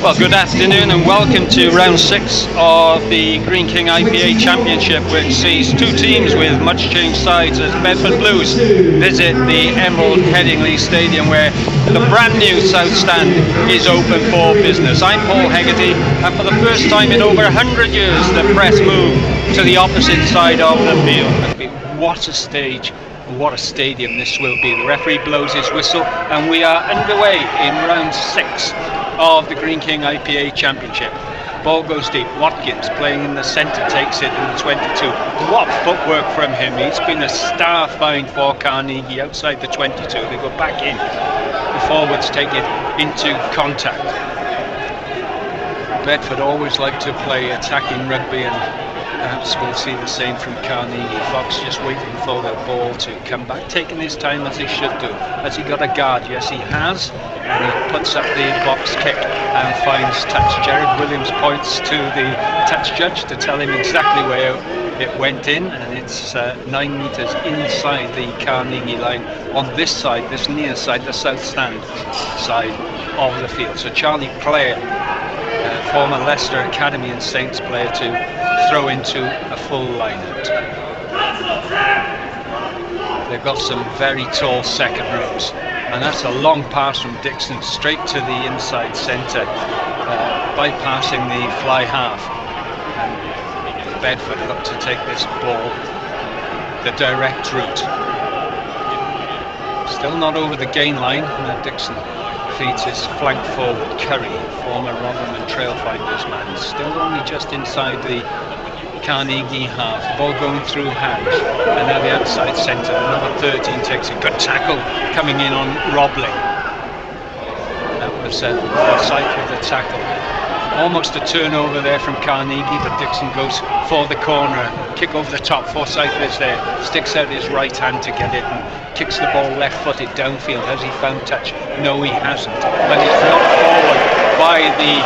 Well, good afternoon and welcome to round 6 of the Greene King IPA Championship, which sees two teams with much changed sides as Bedford Blues visit the Emerald Headingley Stadium, where the brand new South Stand is open for business. I'm Paul Heggarty, and for the first time in over 100 years the press move to the opposite side of the field. What a stage, what a stadium this will be. The referee blows his whistle and we are underway in round 6 of the Greene King IPA Championship. Ball goes deep. Watkins playing in the centre takes it in the 22. What footwork from him. He's been a star find for Carnegie outside the 22. They go back in. The forwards take it into contact. Bedford always like to play attacking rugby, and perhaps we'll see the same from Carnegie. Fox just waiting for the ball to come back, taking his time as he should do. Has he got a guard? Yes, he has. And he puts up the box kick and finds touch. Jared Williams points to the touch judge to tell him exactly where it went in, and it's 9 metres inside the Carnegie line on this side, this near side, the South Stand side of the field. So Charlie Player, former Leicester Academy and Saints player, to throw into a full line-out. They've got some very tall second rows, and that's a long pass from Dixon straight to the inside centre, bypassing the fly half. And Bedford look to take this ball the direct route. Still not over the gain line. Dixon feeds his flank forward. Curry, former Rotherham and Trailfinders man, still only just inside the Carnegie half. The ball going through hands, and now the outside centre. Number 13 takes a good tackle coming in on Robley. That was Forsyth with the tackle. Almost a turnover there from Carnegie, but Dixon goes for the corner. Kick over the top. Forsyth is there, sticks out his right hand to get it and kicks the ball left-footed downfield. Has he found touch? No, he hasn't. And he's knocked forward by the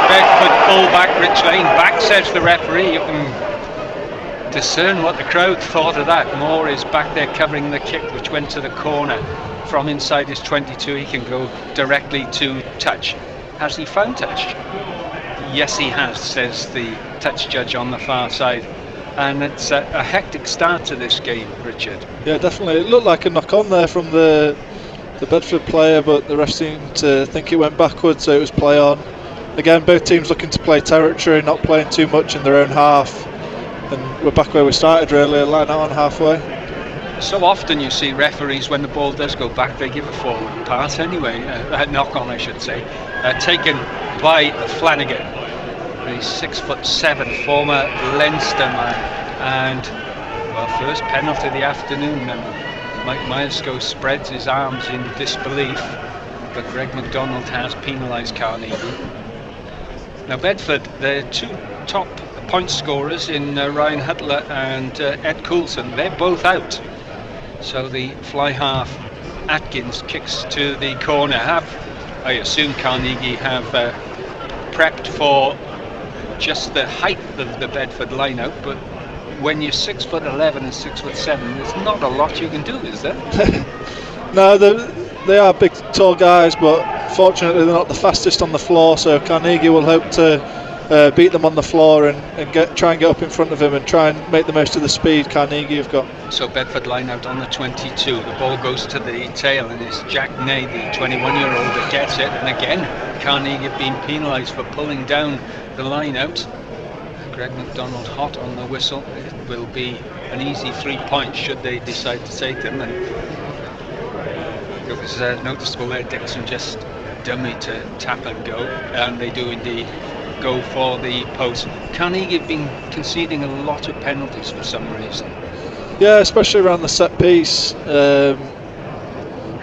Bedford full-back Rich Lane. Back, says the referee. You can discern what the crowd thought of that. Moore is back there covering the kick, which went to the corner. From inside his 22, he can go directly to touch. Has he found touch? Yes, he has, says the touch judge on the far side. And it's a hectic start to this game, Richard. Yeah, definitely. It looked like a knock-on there from the Bedford player, but the ref seemed to think it went backwards, so it was play on. Again, both teams looking to play territory, not playing too much in their own half. And we're back where we started, really, a line out on halfway. So often you see referees, when the ball does go back, they give a forward pass anyway, a knock-on I should say, taken by Flanagan. He's 6'7", former Leinster man, and well, first penalty of the afternoon. Mike Myerscough spreads his arms in disbelief, but Greg McDonald has penalised Carnegie. Now Bedford, their two top point scorers in Ryan Hutler and Ed Coulson, they're both out. So the fly half Atkins kicks to the corner. I assume Carnegie have prepped for just the height of the Bedford line-out, but when you're 6'11" and 6'7", there's not a lot you can do, is there? No, they are big, tall guys, but fortunately they're not the fastest on the floor, so Carnegie will hope to beat them on the floor and try and get up in front of him and try and make the most of the speed Carnegie have got. So Bedford line out on the 22. The ball goes to the tail, and it's Jack Ney, the 21-year-old, that gets it. And again, Carnegie have been penalised for pulling down the line out. Greg McDonald hot on the whistle. It will be an easy 3 points should they decide to take them. And it was noticeable there, Dixon just dummy to tap and go, and they do indeed go for the post. Carnegie have been conceding a lot of penalties for some reason. Yeah, especially around the set piece. I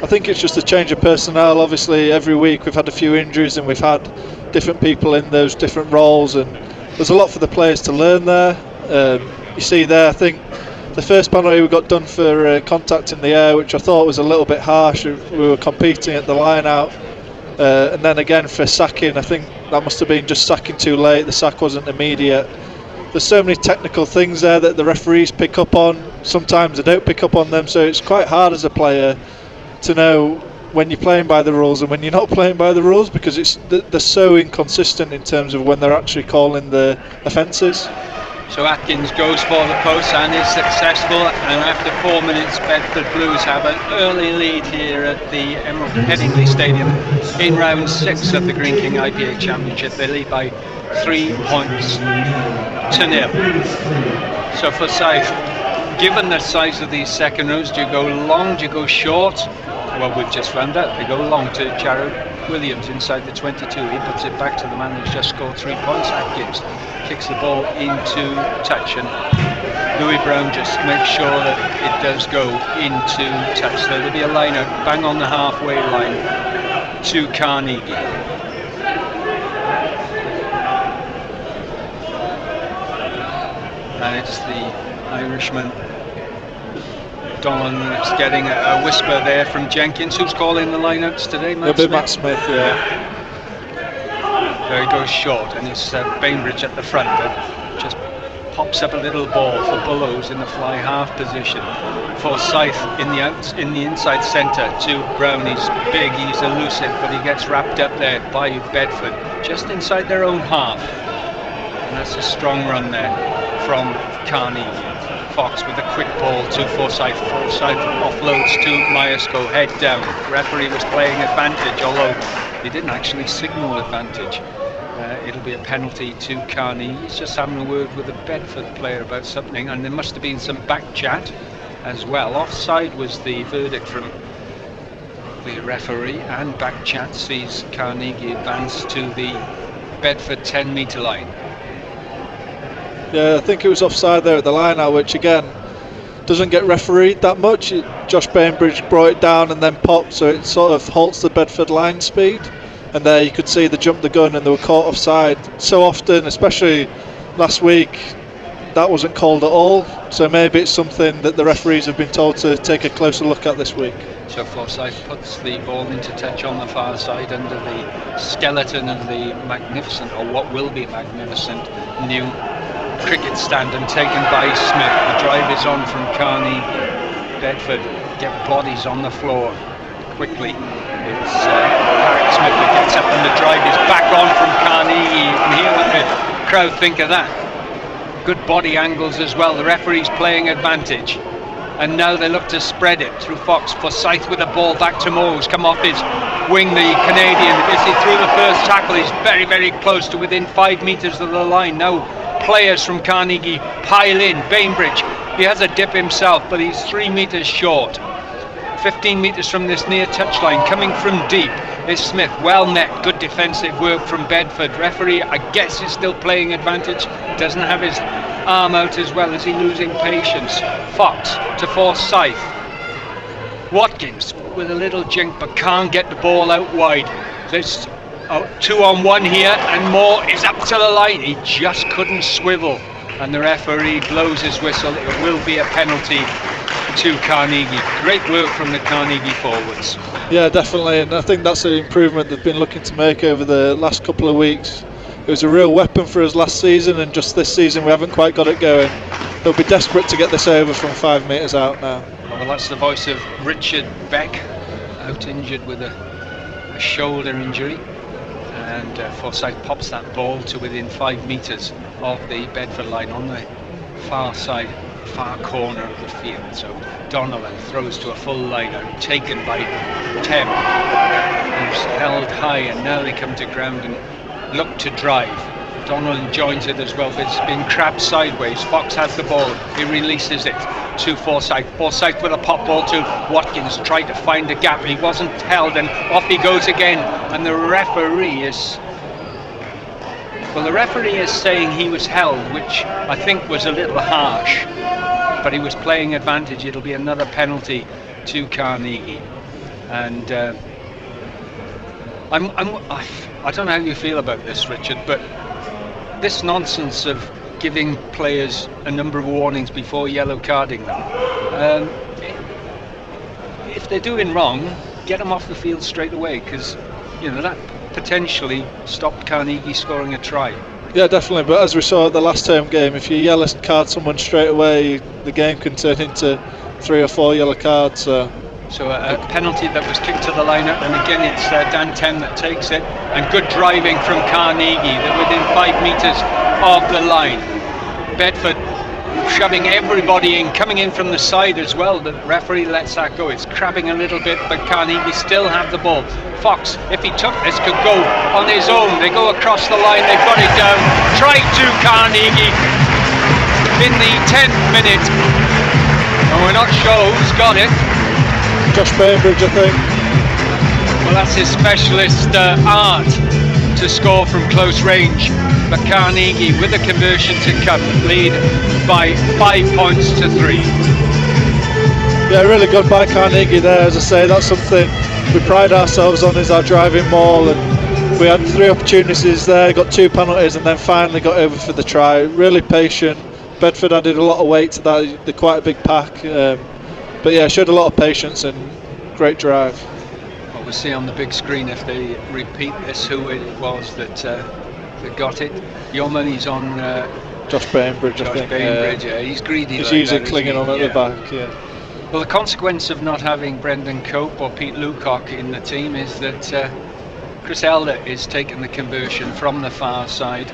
think it's just a change of personnel. Obviously every week we've had a few injuries and we've had different people in those different roles, and there's a lot for the players to learn there. You see there, I think the first penalty we got done for contact in the air, which I thought was a little bit harsh. We were competing at the line out. And then again for sacking, I think that must have been just sacking too late. The sack wasn't immediate. There's so many technical things there that the referees pick up on. Sometimes they don't pick up on them, so it's quite hard as a player to know when you're playing by the rules and when you're not playing by the rules, because they're so inconsistent in terms of when they're actually calling the offences. So Atkins goes for the post and is successful, and after 4 minutes Bedford Blues have an early lead here at the Emerald Headingley Stadium in round 6 of the Greene King IPA Championship. They lead by 3 points to 0. So Forsyth, given the size of these second rows, do you go long, do you go short? Well, we've just found out. They go long to Jared Williams inside the 22. He puts it back to the man who's just scored 3 points. Atkins kicks the ball into touch, and Louis Brown just makes sure that it does go into touch. So there'll be a line out bang on the halfway line to Carnegie. And it's the Irishman Donald that's getting a whisper there from Jenkins. Who's calling the lineouts today? Matt Smith? Matt Smith, yeah. There he goes short, and it's Bainbridge at the front that just pops up a little ball for Bullows in the fly half position. Forsyth in the inside centre to Brown. He's big, he's elusive, but he gets wrapped up there by Bedford, just inside their own half. And that's a strong run there from Carnegie. Fox with a quick ball to Forsyth. Forsyth offloads to Myerscough, head down. The referee was playing advantage, although he didn't actually signal advantage. It'll be a penalty to Carnegie. He's just having a word with a Bedford player about something, and there must have been some back chat as well. Offside was the verdict from the referee, and back chat sees Carnegie advance to the Bedford 10-metre line. Yeah, I think it was offside there at the line out, which again doesn't get refereed that much. Josh Bainbridge brought it down and then popped, so it sort of halts the Bedford line speed. And there you could see they jumped the gun and they were caught offside. So often, especially last week, that wasn't called at all. So maybe it's something that the referees have been told to take a closer look at this week. So Forsyth puts the ball into touch on the far side under the skeleton of the magnificent, or what will be magnificent, new cricket stand, and taken by Smith. The drive is on from Carnegie. Bedford get bodies on the floor quickly. It's Harry Smith that gets up, and the drive is back on from Carnegie. You can hear what the crowd think of that. Good body angles as well. The referee's playing advantage, and now they look to spread it through Fox. Forsyth with the ball back to Moore, who's come off his wing, the Canadian. Is he through the first tackle? He's very, very close to within 5 metres of the line. Now players from Carnegie pile in. Bainbridge, he has a dip himself, but he's 3 metres short. 15 metres from this near touchline, coming from deep is Smith. Well met, good defensive work from Bedford. Referee, I guess, is still playing advantage. Doesn't have his arm out as well. Is he losing patience? Fox to Forsyth. Watkins with a little jink, but can't get the ball out wide. There's 2-on-1 here, and Moore is up to the line. He just couldn't swivel, and the referee blows his whistle. It will be a penalty to Carnegie. Great work from the Carnegie forwards. Yeah, definitely, and I think that's an improvement they've been looking to make over the last couple of weeks. It was a real weapon for us last season, and just this season we haven't quite got it going. They'll be desperate to get this over from 5 metres out now. Well, that's the voice of Richard Beck, out injured with a shoulder injury, and Forsyth pops that ball to within 5 metres of the Bedford line on the far side, far corner of the field. So Donovan throws to a full liner, taken by Tem, who's held high, and now they come to ground and look to drive. Donovan joins it as well, but it's been crabbed sideways. Fox has the ball, he releases it to Forsyth. Forsyth with a pop ball to Watkins, tried to find a gap, he wasn't held, and off he goes again. And the referee is... well, the referee is saying he was held, which I think was a little harsh, but he was playing advantage. It'll be another penalty to Carnegie. And I don't know how you feel about this, Richard, but this nonsense of giving players a number of warnings before yellow carding them, if they're doing wrong, get them off the field straight away, because you know that potentially stopped Carnegie scoring a try. Yeah, definitely, but as we saw at the last home game, if you yellow card someone straight away, the game can turn into 3 or 4 yellow cards. So So a penalty that was kicked to the lineup, and again it's Dan Tem that takes it, and good driving from Carnegie. They're within 5 metres of the line. Bedford shoving everybody in, coming in from the side as well. The referee lets that go. It's crabbing a little bit, but Carnegie still have the ball. Fox, if he took this, could go on his own. They go across the line, they've got it down. Try to Carnegie in the 10th minute, and we're not sure who's got it. Josh Bainbridge, I think. Well, that's his specialist art, to score from close range. But Carnegie, with the conversion to cup, lead by 5 points to 3. Yeah, really good by Carnegie there. As I say, that's something we pride ourselves on, is our driving maul, and we had 3 opportunities there, got 2 penalties, and then finally got over for the try. Really patient. Bedford added a lot of weight to that. They're quite a big pack, but yeah, showed a lot of patience and great drive. Well, we'll see on the big screen if they repeat this who it was that got it. Your money's on Josh Bainbridge, I think. Bainbridge, yeah, he's greedy. He's like usually that, clinging on at the back, yeah. Well, the consequence of not having Brendan Cope or Pete Lucock in the team is that Chris Elder is taking the conversion from the far side.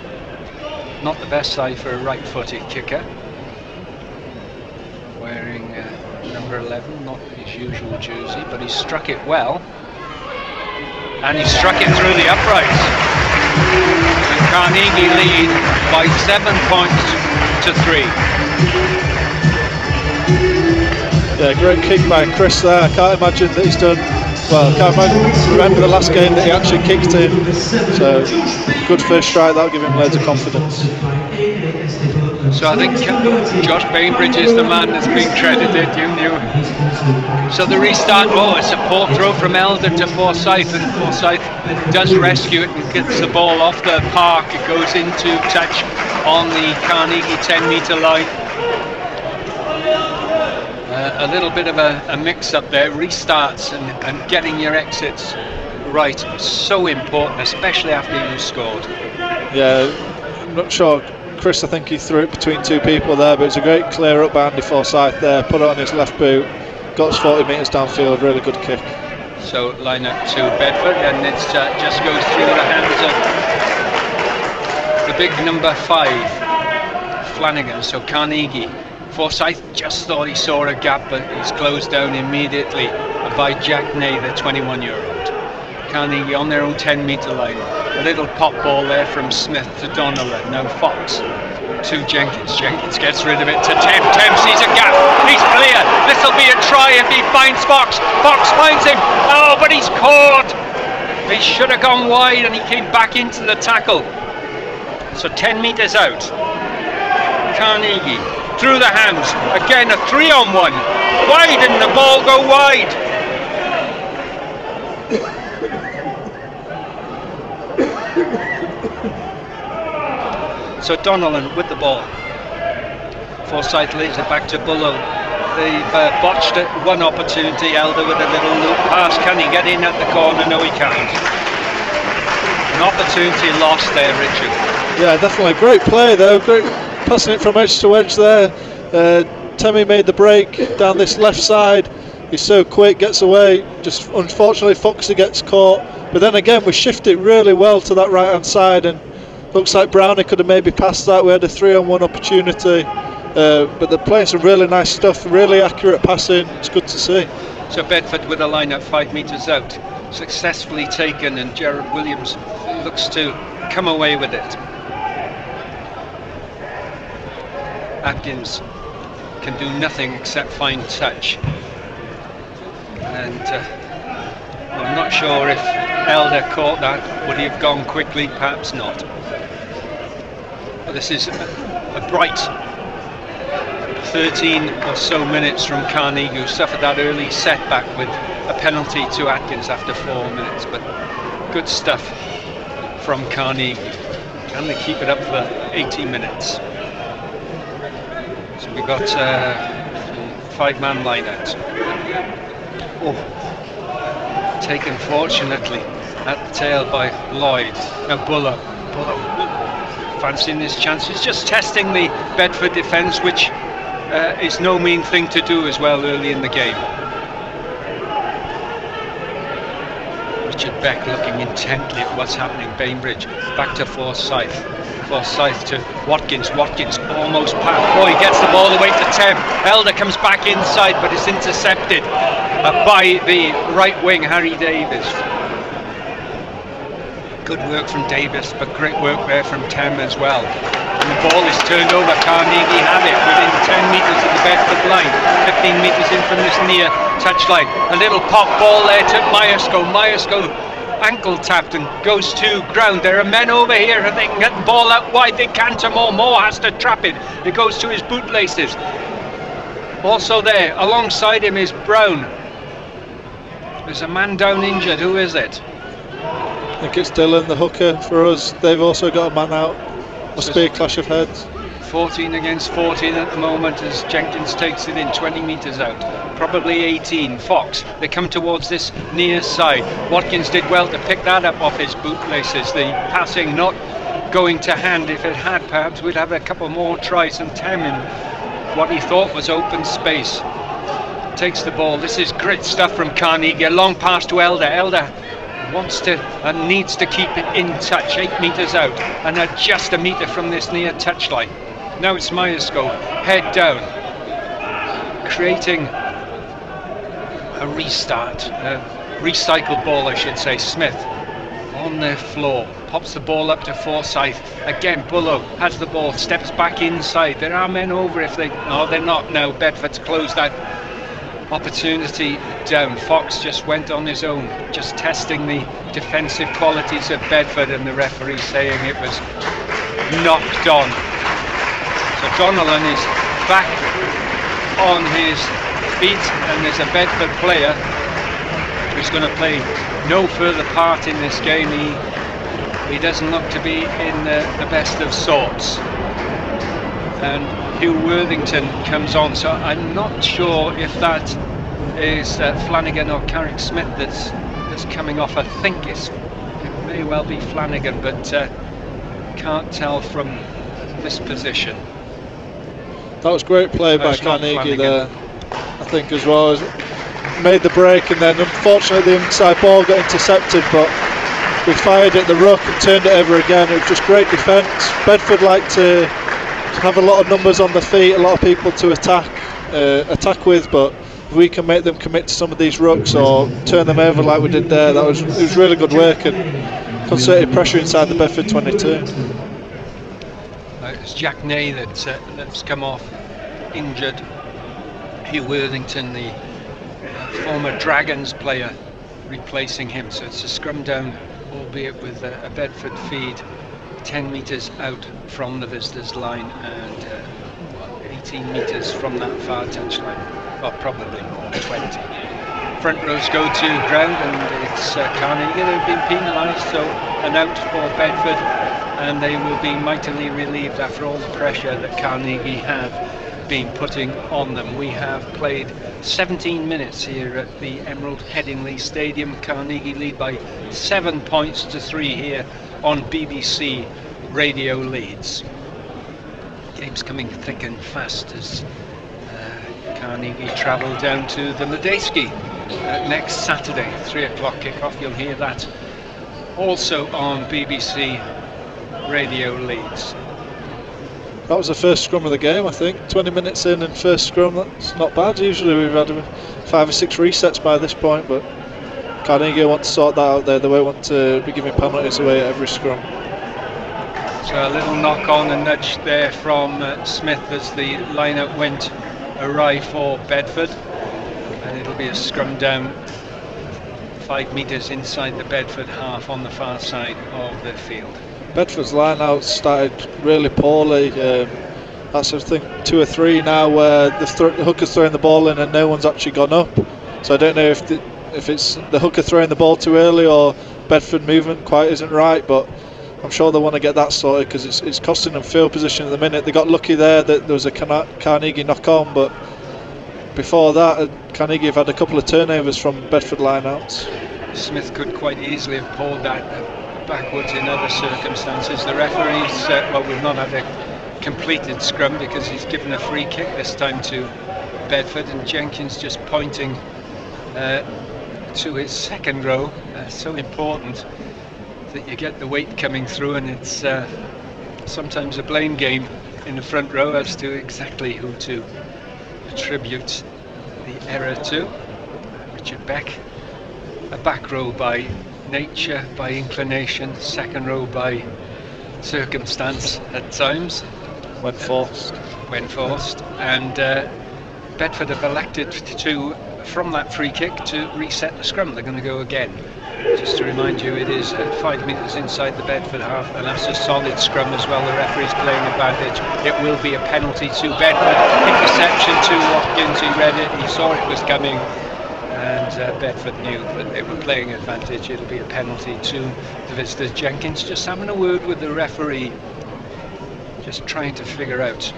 Not the best side for a right-footed kicker. Wearing number 11, not his usual jersey, but he struck it well. And he struck it through the uprights. And Carnegie lead by 7 points to 3. Yeah, great kick by Chris there. I can't imagine that he's done well. I can't remember the last game that he actually kicked in. So good first strike, that'll give him loads of confidence. So I think Josh Bainbridge is the man that's been credited. You knew. So the restart. Oh, it's a poor throw from Elder to Forsyth, and Forsyth does rescue it and gets the ball off the park. It goes into touch on the Carnegie 10-metre line. A little bit of a mix-up there. Restarts and getting your exits right, so important, especially after you've scored. Yeah, I'm not sure. Chris, I think he threw it between 2 people there, but it's a great clear up by Andy Forsyth there. Put it on his left boot, got us 40 metres downfield. Really good kick. So line up to Bedford, and it just goes through the hands of the big number 5, Flanagan. So Carnegie. Forsyth just thought he saw a gap, but it's closed down immediately by Jack Ney, the 21-year-old. Carnegie on their own 10-metre line. A little pop ball there from Smith to Donnellan. No, Fox to Jenkins. Jenkins gets rid of it to Tem. Tem sees a gap. He's clear. This'll be a try if he finds Fox. Fox finds him. Oh, but he's caught. He should have gone wide, and he came back into the tackle. So 10 metres out. Carnegie through the hands. Again, a 3-on-1. Why didn't the ball go wide? So Donnellan with the ball. Forsyth leaves it back to Bullow. They've botched it. One opportunity. Elder with a little loop pass. Can he get in at the corner? No, he can't. An opportunity lost there, Richard. Yeah, definitely. Great play though. Great passing it from edge to edge there. Temi made the break down this left side. He's so quick, gets away. Just unfortunately Foxy gets caught. But then again, we shift it really well to that right hand side, and looks like Brownie could have maybe passed that. We had a 3-on-1 opportunity, but they're playing some really nice stuff, really accurate passing. It's good to see. So Bedford with a line up 5 metres out, successfully taken, and Gerard Williams looks to come away with it. Atkins can do nothing except find touch, and I'm not sure if Elder caught that. Would he have gone quickly? Perhaps not. But this is a bright 13 or so minutes from Carnegie, who suffered that early setback with a penalty to Atkins after 4 minutes. But good stuff from Carnegie. Can they keep it up for 80 minutes? So we've got 5-man line out. Oh, taken fortunately at the tail by Lloyd. Now Bullock fancying his chances, just testing the Bedford defence, which is no mean thing to do as well early in the game. Richard Beck looking intently at what's happening. Bainbridge back to Forsyth. Forsyth to Watkins. Watkins almost past. Oh, he gets the ball away to Tem. Elder comes back inside, but it's intercepted by the right wing, Harry Davis. Good work from Davis, but great work there from Tem as well. And the ball is turned over. Carnegie have it within 10 metres of the Bedford line. 15 metres in from this near touchline. A little pop ball there to Myerscough. Myerscough ankle tapped and goes to ground. There are men over here and they can get the ball out wide. They canter more. Moore has to trap it. It goes to his bootlaces. Also there, alongside him is Brown. There's a man down injured. Who is it? I think it's Dylan, the hooker, for us. They've also got a man out. Must be a clash of heads. 14 against 14 at the moment as Jenkins takes it in 20 metres out. Probably 18. Fox, they come towards this near side. Watkins did well to pick that up off his bootlaces. The passing not going to hand. If it had, perhaps we'd have a couple more tries. And Tem in what he thought was open space takes the ball. This is great stuff from Carnegie. A long pass to Elder. Elder wants to and needs to keep it in touch. 8 metres out and just a metre from this near touchline. Now it's Myerscough, head down, creating a restart, a recycled ball I should say. Smith on the floor, pops the ball up to Forsyth. Again Bullough has the ball, steps back inside. There are men over if they... No, they're not now. Bedford's closed that opportunity down. Fox just went on his own, just testing the defensive qualities of Bedford, and the referee saying it was knocked on. So Donnellan is back on his feet, and there's a Bedford player who's going to play no further part in this game. He doesn't look to be in the best of sorts. And Hugh Worthington comes on, so I'm not sure if that is Flanagan or Carrick Smith that's coming off. I think it may well be Flanagan, but can't tell from this position. That was great play by Carnegie there, I think, as well. Made the break, and then unfortunately the inside ball got intercepted, but we fired at the ruck and turned it over again. It was just great defence. Bedford like to have a lot of numbers on the feet, a lot of people to attack with, but if we can make them commit to some of these rucks or turn them over like we did there, it was really good work and concerted pressure inside the Bedford 22. It's Jack Ney that's come off injured. Hugh Worthington, the former Dragons player, replacing him. So it's a scrum down, albeit with a Bedford feed 10 metres out from the visitors' line and 18 metres from that far touchline. Well, probably more, 20. Front rows go to ground, and it's Carnegie. They've been penalised, so an out for Bedford, and they will be mightily relieved after all the pressure that Carnegie have been putting on them. We have played 17 minutes here at the Emerald Headingley Stadium. Carnegie lead by 7 points to 3 here on BBC Radio Leeds. Game's coming thick and fast as Carnegie travel down to the Medeski next Saturday, 3 o'clock kick-off. You'll hear that also on BBC Radio Leeds. That was the first scrum of the game, I think. 20 minutes in and first scrum, that's not bad. Usually we've had 5 or 6 resets by this point, but Carnegie want to sort that out there. They won't want to be giving penalties away at every scrum. So a little knock on and nudge there from Smith as the line-out went awry for Bedford, and it'll be a scrum down 5 metres inside the Bedford half on the far side of the field. Bedford's line-out started really poorly. That's I think 2 or 3 now where the hooker's throwing the ball in and no one's actually gone up. So I don't know if it's the hooker throwing the ball too early or Bedford movement quite isn't right, but I'm sure they want to get that sorted because it's costing them field position at the minute. They got lucky there that there was a Carnegie knock-on, but before that Carnegie have had a couple of turnovers from Bedford line-outs. Smith could quite easily have pulled that backwards in other circumstances. The referees, well, we've not had a completed scrum because he's given a free kick this time to Bedford, and Jenkins just pointing to his second row so important that you get the weight coming through, and it's sometimes a blame game in the front row as to exactly who to attribute the error to. Richard Beck, a back row by nature, by inclination, second row by circumstance at times. When forced. And Bedford have elected to, from that free kick, to reset the scrum. They're going to go again. Just to remind you, it is 5 metres inside the Bedford half, and that's a solid scrum as well. The referee's playing advantage. It will be a penalty to Bedford. Interception to Watkins. He read it, he saw it was coming, and Bedford knew that they were playing advantage. It'll be a penalty to the visitors. Jenkins just having a word with the referee, just trying to figure out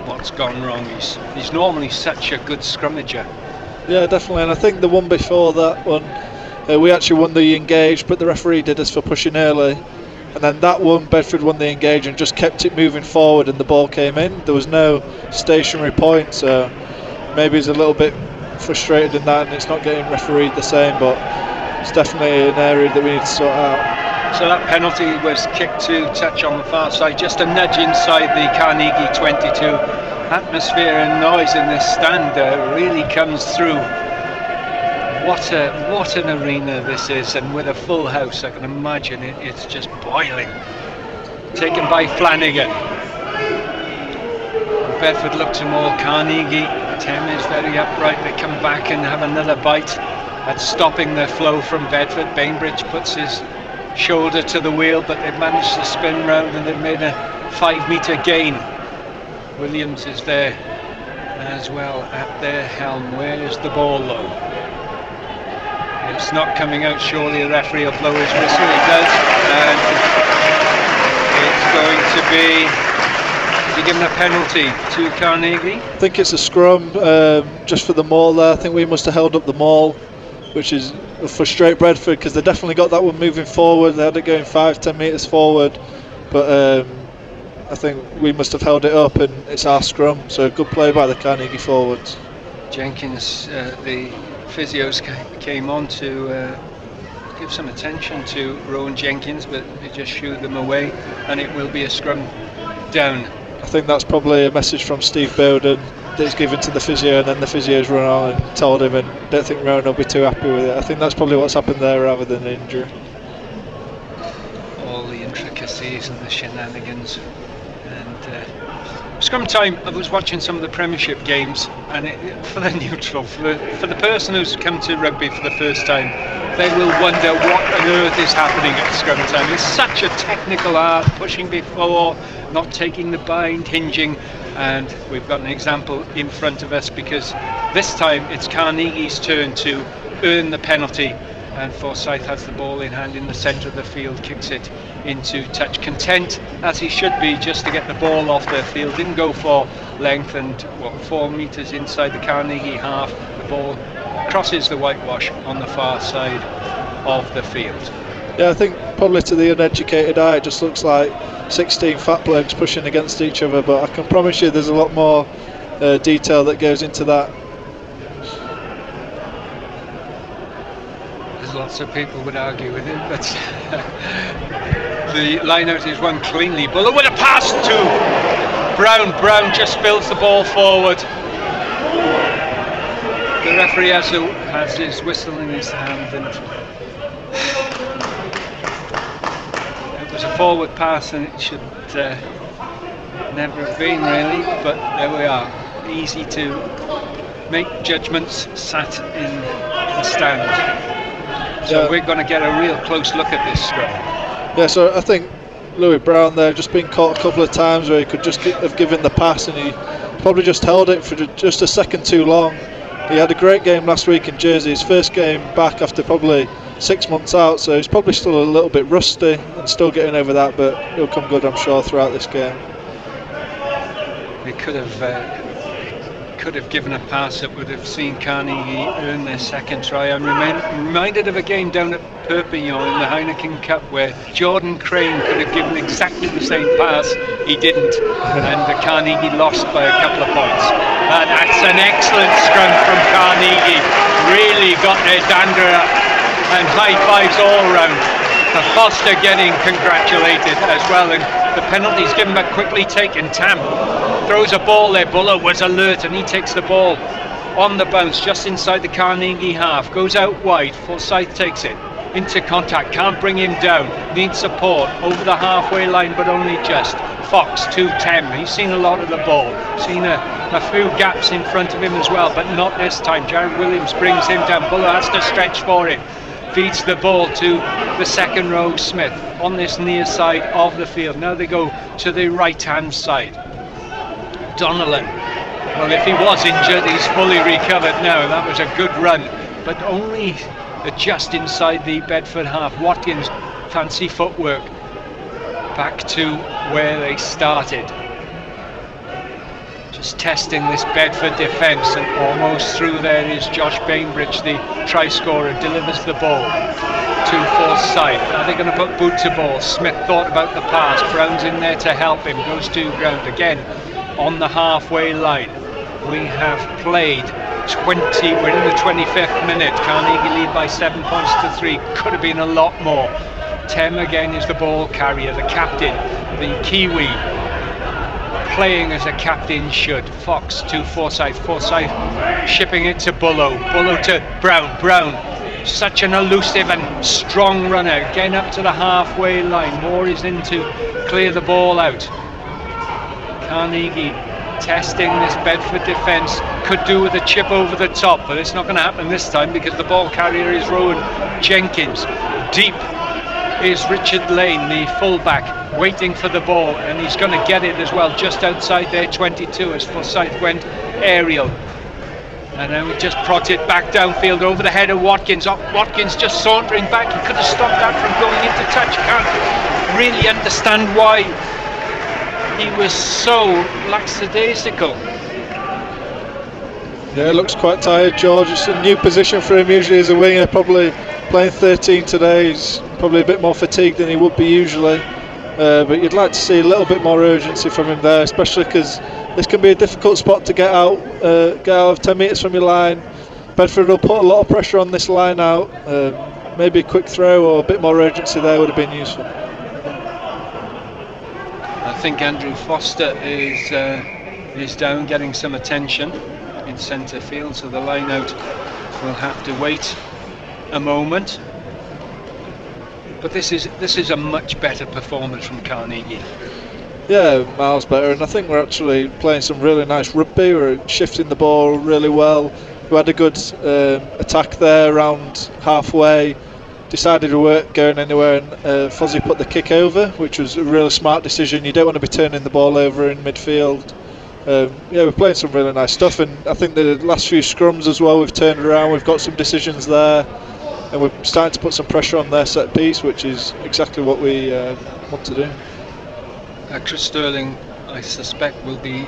what's gone wrong. He's normally such a good scrummager. Yeah, definitely, and I think the one before that one, we actually won the engage, but the referee did us for pushing early. And then that one, Bedford won the engage and just kept it moving forward, and the ball came in. There was no stationary point, so maybe he's a little bit frustrated in that, and it's not getting refereed the same, but it's definitely an area that we need to sort out. So that penalty was kicked to touch on the far side, just a nudge inside the Carnegie 22. Atmosphere and noise in this stand really comes through. What an arena this is, and with a full house I can imagine it's just boiling. Taken by Flanagan. Bedford look to maul Carnegie. Tem is very upright. They come back and have another bite at stopping the flow from Bedford. Bainbridge puts his shoulder to the wheel, but they've managed to spin round and they've made a 5 metre gain. Williams is there as well at their helm. Where is the ball though? It's not coming out. Surely the referee will blow his whistle. He does, and it's going to be, is he given a penalty to Carnegie? I think it's a scrum just for the maul there. I think we must have held up the maul, which is frustrate Bedford, because they definitely got that one moving forward. They had it going 5-10 metres forward, but I think we must have held it up, and it's our scrum. So good play by the Carnegie forwards. Jenkins, the physios came on to give some attention to Rowan Jenkins, but they just shooed them away, and it will be a scrum down. I think that's probably a message from Steve Bowden that's given to the physio, and then the physio's run on and told him, and I don't think Rowan will be too happy with it. I think that's probably what's happened there rather than an injury. All the intricacies and the shenanigans. Scrum time, I was watching some of the Premiership games, and for the neutral, for the person who's come to rugby for the first time, they will wonder what on earth is happening at scrum time. It's such a technical art, pushing before, not taking the bind, hinging, and we've got an example in front of us, because this time it's Carnegie's turn to earn the penalty, and Forsyth has the ball in hand in the centre of the field, kicks it into touch, content as he should be just to get the ball off the field. Didn't go for length, and 4 metres inside the Carnegie half, the ball crosses the whitewash on the far side of the field. Yeah, I think probably to the uneducated eye it just looks like 16 fat blokes pushing against each other, but I can promise you there's a lot more detail that goes into that. Lots of people would argue with it, but the line-out is run cleanly. Buller with a pass to Brown. Brown just spills the ball forward. The referee has his whistle in his hand, and it was a forward pass, and it should never have been really, but there we are. Easy to make judgments sat in the stand. So we're going to get a real close look at this scrum. Yeah, so I think Louis Brown there just been caught a couple of times where he could just have given the pass, and he probably just held it for just a second too long. He had a great game last week in Jersey, his first game back after probably 6 months out, so he's probably still a little bit rusty and still getting over that, but he'll come good, I'm sure, throughout this game. He could have given a pass that would have seen Carnegie earn their second try. I'm reminded of a game down at Perpignan in the Heineken Cup where Jordan Crane could have given exactly the same pass. He didn't, and Carnegie lost by a couple of points. And that's an excellent scrum from Carnegie. Really got their dander up and high fives all round. Foster getting congratulated as well, and the penalty's given but quickly taken. Tam throws a ball there. Buller was alert and he takes the ball on the bounce just inside the Carnegie half, goes out wide. Forsyth takes it into contact, can't bring him down, needs support over the halfway line but only just. Fox to Tem, he's seen a lot of the ball, seen a few gaps in front of him as well, but not this time. Jared Williams brings him down. Buller has to stretch for it, feeds the ball to the second row Smith on this near side of the field. Now they go to the right hand side. Donnellan, well, if he was injured, he's fully recovered now. That was a good run, but only just inside the Bedford half. Watkins, fancy footwork, back to where they started. Just testing this Bedford defence, and almost through there is Josh Bainbridge, the try scorer, delivers the ball to Forsyth. Are they going to put boot to ball? Smith thought about the pass. Brown's in there to help him, goes to ground again on the halfway line. We have played 20, we're in the 25th minute. Carnegie lead by 7 points to 3. Could have been a lot more. Tem again is the ball carrier, the captain, the Kiwi, playing as a captain should. Fox to Forsyth. Forsyth shipping it to Bullough. Bullough to Brown. Brown, such an elusive and strong runner. Again up to the halfway line. Moore is in to clear the ball out. Carnegie testing this Bedford defence. Could do with a chip over the top, but it's not going to happen this time because the ball carrier is Rowan Jenkins. Deep is Richard Lane, the fullback, waiting for the ball, and he's going to get it as well just outside their 22 as Forsyth went aerial. And then we just prod it back downfield over the head of Watkins. Watkins just sauntering back. He could have stopped that from going into touch. Can't really understand why he was so lackadaisical. Yeah, looks quite tired, George. It's a new position for him. Usually as a winger, probably playing 13 today. He's probably a bit more fatigued than he would be usually. But you'd like to see a little bit more urgency from him there, especially because this can be a difficult spot to get out of 10 metres from your line. Bedford will put a lot of pressure on this line out. Maybe a quick throw or a bit more urgency there would have been useful. I think Andrew Foster is down, getting some attention in centre field, so the line out will have to wait a moment. But this is a much better performance from Carnegie. Yeah, miles better, and I think we're actually playing some really nice rugby. We're shifting the ball really well. We had a good attack there around halfway. Decided we weren't going anywhere, and Fozzie put the kick over, which was a really smart decision. You don't want to be turning the ball over in midfield. Yeah, we're playing some really nice stuff, and I think the last few scrums as well, we've turned around, we've got some decisions there, and we're starting to put some pressure on their set piece, which is exactly what we want to do. Chris Sterling, I suspect, will be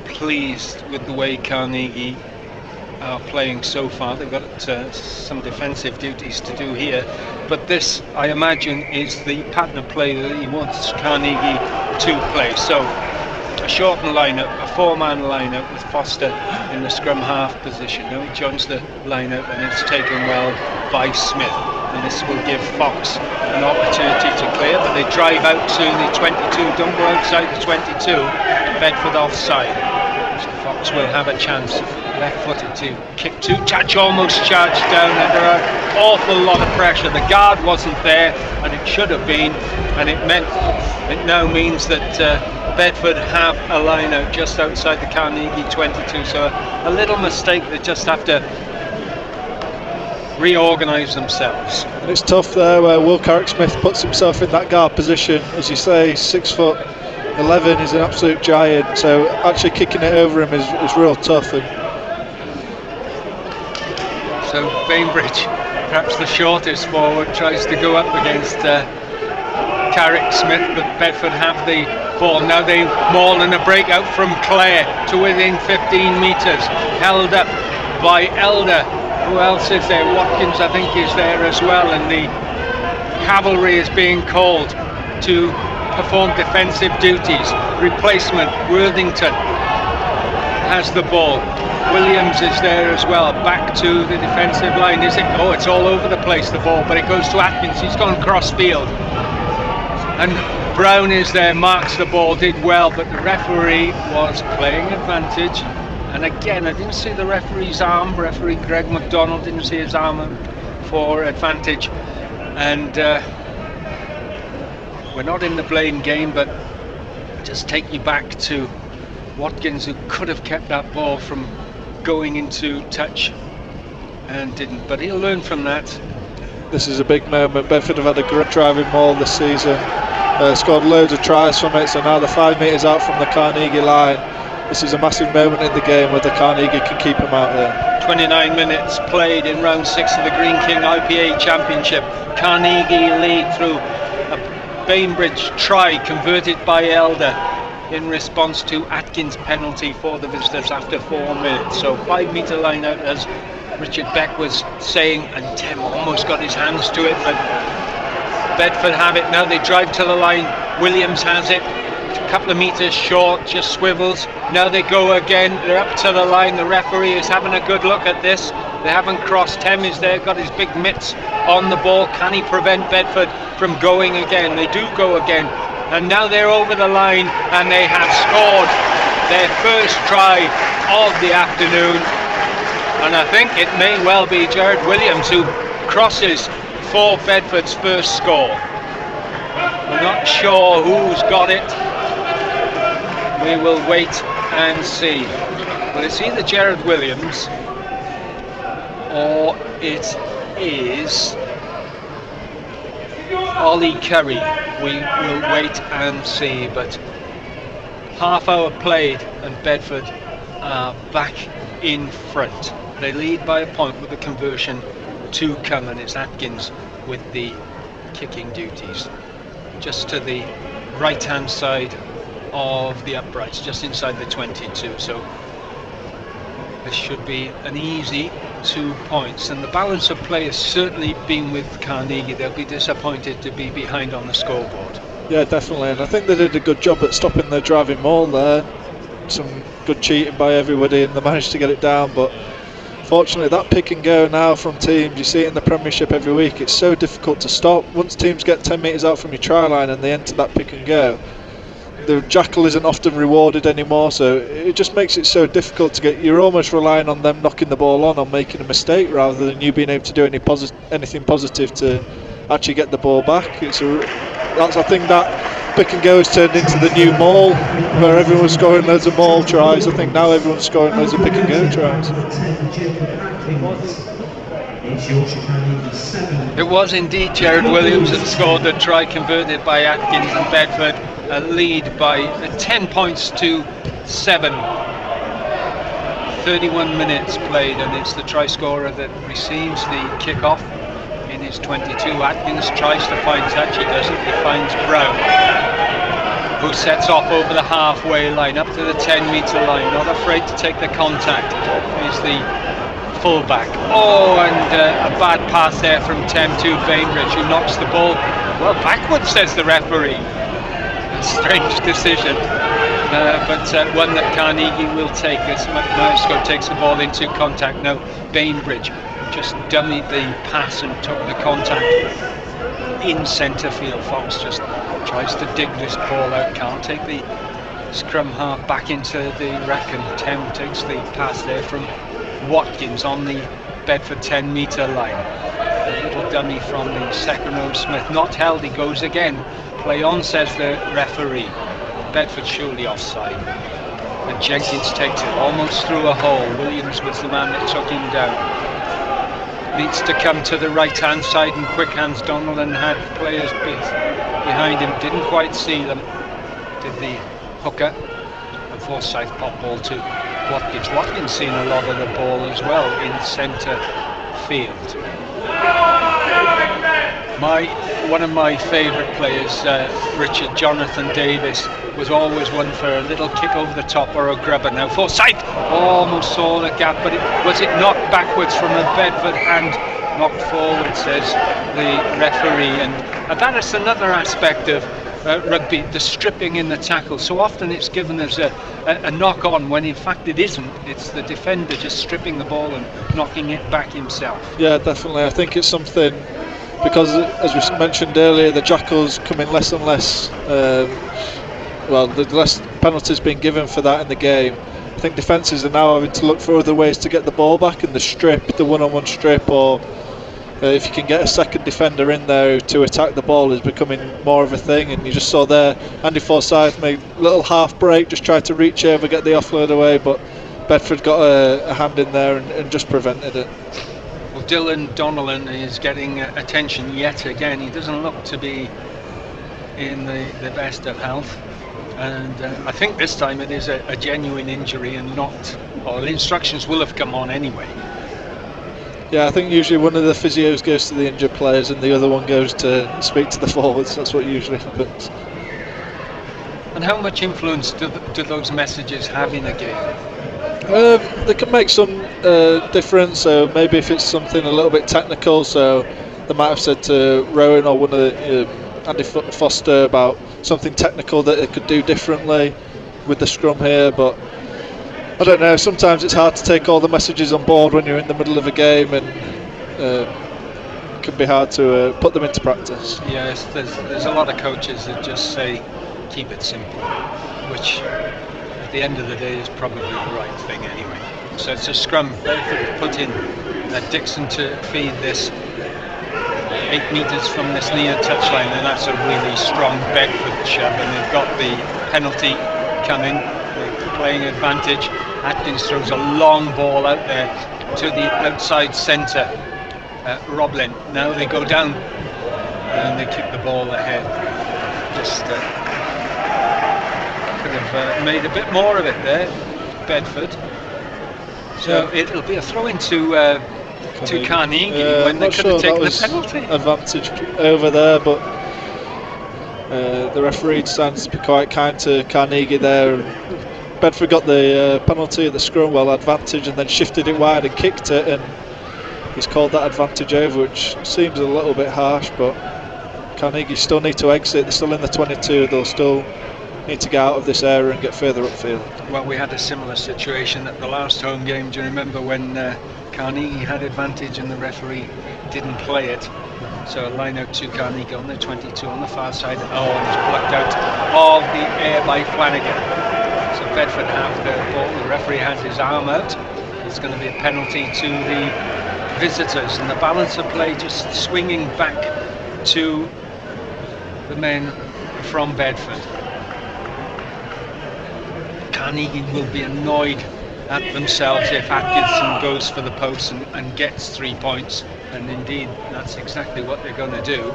pleased with the way Carnegie are playing so far. They've got some defensive duties to do here, but this, I imagine, is the pattern of play that he wants Carnegie to play. So a shortened lineup, a four-man lineup with Foster in the scrum half position. Now he joins the lineup and it's taken well by Smith, and this will give Fox an opportunity to clear, but they drive out to the 22, don't go outside the 22, Bedford offside. So Fox will have a chance, left-footed to kick to touch, almost charged down under an awful lot of pressure. The guard wasn't there, and it should have been, and it now means that Bedford have a line out just outside the Carnegie 22, so a little mistake. They just have to reorganise themselves. And it's tough there where Will Carrick-Smith puts himself in that guard position. As you say, 6'11", is an absolute giant, so actually kicking it over him is real tough. And so Bainbridge, perhaps the shortest forward, tries to go up against Carrick-Smith, but Bedford have the ball. Now they maul in a breakout from Clare to within 15 metres, held up by Elder. Who else is there? Watkins, I think, is there as well, and the cavalry is being called to perform defensive duties. Replacement, Worthington. has the ball. Williams is there as well, back to the defensive line. Is it? Oh, it's all over the place, the ball, but it goes to Atkins. He's gone cross field, and Brown is there, marks the ball, did well, but the referee was playing advantage. And again, I didn't see the referee's arm. Referee Greg McDonald didn't see his arm for advantage. And we're not in the blame game, but just take you back to Watkins, who could have kept that ball from going into touch and didn't, but he'll learn from that. This is a big moment. Bedford have had a great driving maul this season, scored loads of tries from it, so now they're 5 metres out from the Carnegie line. This is a massive moment in the game where the Carnegie can keep them out there. 29 minutes played in round 6 of the Greene King IPA Championship. Carnegie lead through a Bainbridge try converted by Elder in response to Atkins' penalty for the visitors after 4 minutes. So 5 metre line out, as Richard Beck was saying, and Tim almost got his hands to it, but Bedford have it. Now they drive to the line. Williams has it, a couple of metres short, just swivels. Now they go again, they're up to the line. The referee is having a good look at this. They haven't crossed. Tim is there, got his big mitts on the ball. Can he prevent Bedford from going again? They do go again. And now they're over the line, and they have scored their first try of the afternoon. And I think it may well be Jared Williams who crosses for Bedford's first score. We're not sure who's got it. We will wait and see. But it's either Jared Williams or it is Ollie Curry. We will wait and see, but half hour played and Bedford are back in front. They lead by a point with the conversion to come, and it's Atkins with the kicking duties. Just to the right hand side of the uprights, just inside the 22, so this should be an easy 2 points, and the balance of play has certainly been with Carnegie. They'll be disappointed to be behind on the scoreboard. Yeah, definitely, and I think they did a good job at stopping the driving maul there. Some good cheating by everybody, and they managed to get it down, but fortunately that pick and go now from teams, you see it in the Premiership every week, it's so difficult to stop. Once teams get 10 metres out from your try line and they enter that pick and go, the jackal isn't often rewarded anymore, so it just makes it so difficult to get. You're almost relying on them knocking the ball on or making a mistake rather than you being able to do anything positive to actually get the ball back. That's I think that pick and go has turned into the new maul, where everyone's scoring loads of maul tries. I think now everyone's scoring loads of pick and go tries. It was indeed Jared Williams that scored the try converted by Atkins, and Bedford lead by 10 points to 7. 31 minutes played, and it's the try scorer that receives the kick-off in his 22. Atkins tries to find touch, he doesn't, he finds Brown, who sets off over the halfway line, up to the 10 metre line, not afraid to take the contact, is the fullback. Oh, and a bad pass there from Tem to Bainbridge, who knocks the ball, well, backwards, says the referee. A strange decision, but one that Carnegie will take as Maesco takes the ball into contact. Now Bainbridge just dummied the pass and took the contact in centre field. Fox just tries to dig this ball out, can't take the scrum half back into the rack, and Tem takes the pass there from Watkins on the Bedford 10 metre line. A little dummy from the second row. Smith not held, he goes again. Play on, says the referee. Bedford surely offside. And Jenkins takes it almost through a hole. Williams was the man that took him down. Needs to come to the right hand side, and quick hands. Donaldson had players behind him, didn't quite see them. Did the hooker, and Forsyth pop ball to Watkins. Watkins seen a lot of the ball as well in centre field. One of my favourite players, Richard Jonathan Davis, was always one for a little kick over the top or a grubber. Now Forsyth almost saw the gap, but was it knocked backwards from a Bedford hand? Knocked forward, says the referee, and that is another aspect of rugby, the stripping in the tackle. So often it's given as a knock on when in fact it isn't. It's the defender just stripping the ball and knocking it back himself. Yeah, definitely. I think it's something, because as we mentioned earlier, the Jackals coming less and less, the less penalties being given for that in the game. I think defences are now having to look for other ways to get the ball back, and the strip, the one-on-one strip, or if you can get a second defender in there to attack the ball, is becoming more of a thing. And you just saw there, Andy Forsyth made a little half break, just tried to reach over, get the offload away, but Bedford got a hand in there and just prevented it. Well, Dylan Donnellan is getting attention yet again. He doesn't look to be in the best of health, and I think this time it is a genuine injury and not, or the instructions will have come on anyway. Yeah, I think usually one of the physios goes to the injured players and the other one goes to speak to the forwards. That's what usually happens. And how much influence do those messages have in a game? They can make some difference. So maybe if it's something a little bit technical, so they might have said to Rowan or one of the, Andy Foster about something technical that they could do differently with the scrum here, but I don't know, sometimes it's hard to take all the messages on board when you're in the middle of a game, and it can be hard to put them into practice. Yes, there's a lot of coaches that just say keep it simple, which at the end of the day is probably the right thing anyway. So it's a scrum. Bedford put in Dixon to feed this 8 metres from this near touchline, and that's a really strong Bedford shove, and they've got the penalty coming, the playing advantage. Atkins throws a long ball out there to the outside centre. Roblin, now they go down and they kick the ball ahead. Just could have made a bit more of it there, Bedford. So it'll be a throw into Carnegie when they could have taken the penalty. Advantage over there, but the referee stands to be quite kind to Carnegie there. Bedford got the penalty at the scrum, advantage, and then shifted it wide and kicked it, and he's called that advantage over, which seems a little bit harsh, but Carnegie still need to exit. They're still in the 22, they'll still need to get out of this area and get further upfield. Well, we had a similar situation at the last home game. Do you remember when Carnegie had advantage and the referee didn't play it? So a line out to Carnegie on the 22 on the far side. Oh, and it's plucked out of the air by Flanagan. So Bedford have the ball, the referee has his arm out. It's going to be a penalty to the visitors, and the balance of play just swinging back to the men from Bedford. Carnegie will be annoyed at themselves if Atkinson goes for the post and gets 3 points, and indeed that's exactly what they're going to do.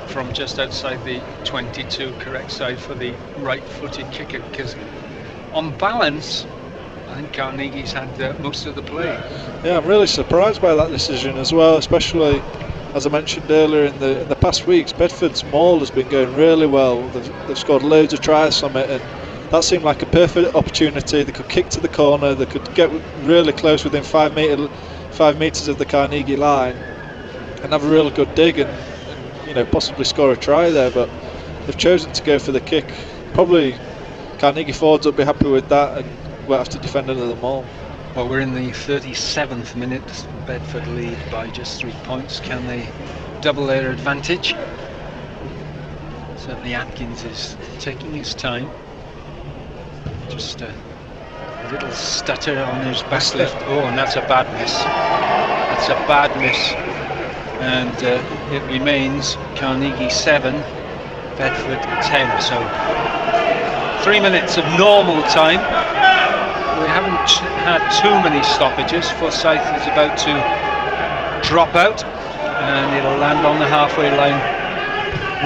From just outside the 22, correct side for the right-footed kicker, because on balance I think Carnegie's had most of the play. Yeah, I'm really surprised by that decision as well, especially as I mentioned earlier in the past weeks. Bedford's maul has been going really well. They've scored loads of tries from it, and that seemed like a perfect opportunity. They could kick to the corner, they could get really close within 5 metres of the Carnegie line and have a really good dig and possibly score a try there, but they've chosen to go for the kick. Probably Carnegie forwards will be happy with that and won't have to defend another maul. Well, we're in the 37th minute. Bedford lead by just 3 points. Can they double their advantage? Certainly Atkins is taking his time. Just a little stutter on his back lift. Oh, and that's a bad miss. That's a bad miss. And it remains Carnegie 7, Bedford 10. So 3 minutes of normal time. We haven't had too many stoppages. Forsyth is about to drop out and it'll land on the halfway line.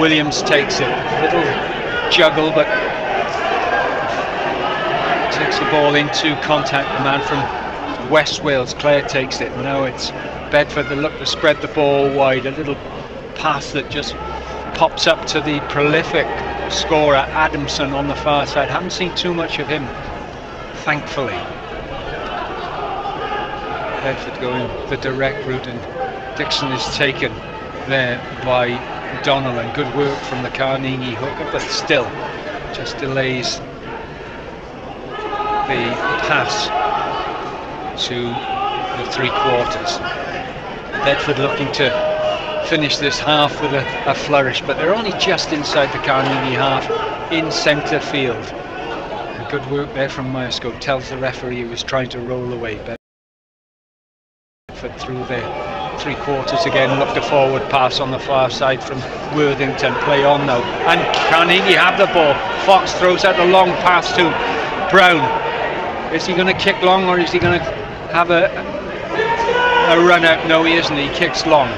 Williams takes it. A little juggle, but takes the ball into contact. The man from West Wales, Clare, takes it. Now it's Bedford that look to spread the ball wide. A little pass that just pops up to the prolific scorer Adamson on the far side. Haven't seen too much of him, thankfully. Bedford going the direct route, and Dixon is taken there by Donnell, and good work from the Carnegie hooker, but still just delays the pass to the 3/4. Bedford looking to finish this half with a flourish, but they're only just inside the Carnegie half in centre field. And good work there from Myerscough tells the referee he was trying to roll away. Bedford through their 3/4 again, looked a forward pass on the far side from Worthington, play on now, and Carnegie have the ball. Fox throws out a long pass to Brown. Is he going to kick long, or is he going to have a run out? No, he isn't. He kicks long.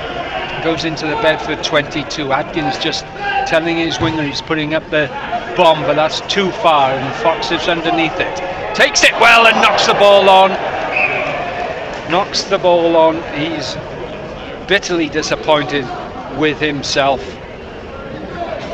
Goes into the Bedford 22. Atkins just telling his winger he's putting up the bomb, but that's too far, and Fox is underneath it. Takes it well and knocks the ball on. Knocks the ball on. He's bitterly disappointed with himself.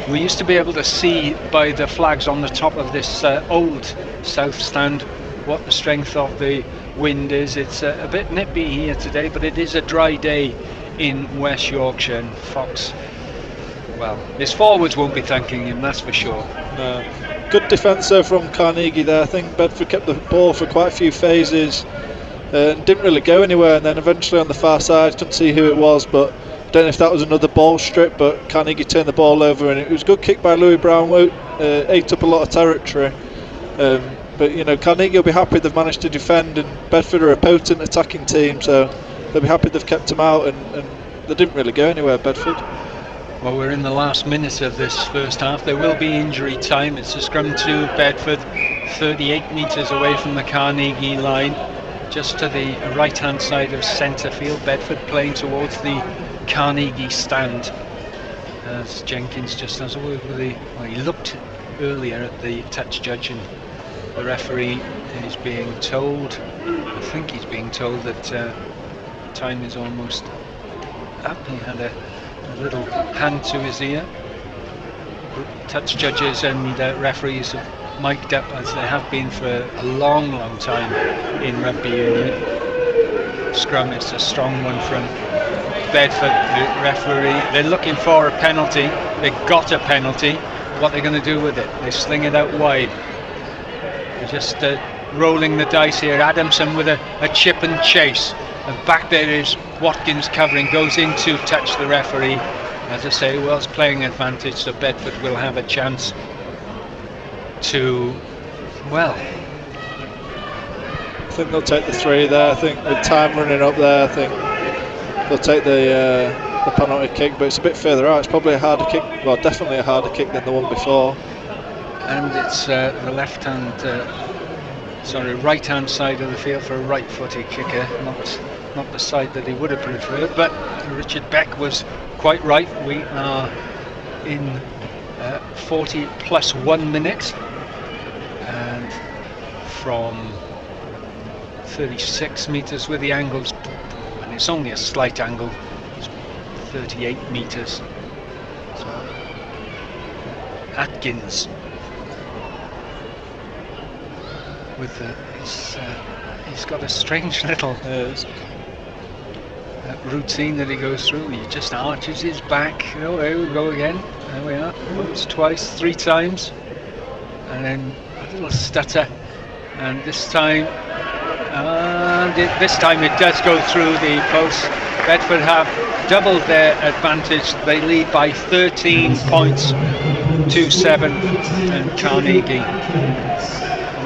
We used to be able to see by the flags on the top of this old south stand what the strength of the wind is. It's a bit nippy here today, but it is a dry day in West Yorkshire, and Fox, well, his forwards won't be thanking him, that's for sure. No. Good defence though from Carnegie there. I think Bedford kept the ball for quite a few phases and didn't really go anywhere, and then eventually on the far side, couldn't see who it was, but I don't know if that was another ball strip, but Carnegie turned the ball over, and it was a good kick by Louis Brown, ate up a lot of territory. But you know, Carnegie will be happy they've managed to defend, and Bedford are a potent attacking team, so they'll be happy they've kept them out, and they didn't really go anywhere, Bedford. Well, we're in the last minute of this first half. There will be injury time. It's a scrum to Bedford, 38 metres away from the Carnegie line, just to the right hand side of centre field. Bedford playing towards the Carnegie stand, as Jenkins just has a word with the, well, he looked earlier at the touch judge, and the referee is being told, I think he's being told that time is almost up. He had a little hand to his ear. Touch judges and referees have mic'd up, as they have been for a long time in rugby union. Scrum is a strong one from Bedford. The referee, they're looking for a penalty. They got a penalty. What they're going to do with it? They sling it out wide. They're just rolling the dice here. Adamson with a chip and chase, and back there is Watkins covering, goes in to touch the referee. As I say, Wells playing advantage, so Bedford will have a chance to, well, I think they'll take the 3 there. I think with time running up there, I think they'll take the penalty kick, but it's a bit further out. It's probably a harder kick, well, definitely a harder kick than the one before. And it's the right hand side of the field for a right-footed kicker, not the side that he would have preferred, but Richard Beck was quite right. We are in 40 plus 1 minute, and from 36 metres with the angles, and it's only a slight angle, it's 38 metres. So Atkins with he's got a strange little routine that he goes through. He just arches his back. Oh, there we go again. There we are. Once, twice, 3 times, and then a little stutter. And this time it does go through the post. Bedford have doubled their advantage. They lead by 13 points to 7, and Carnegie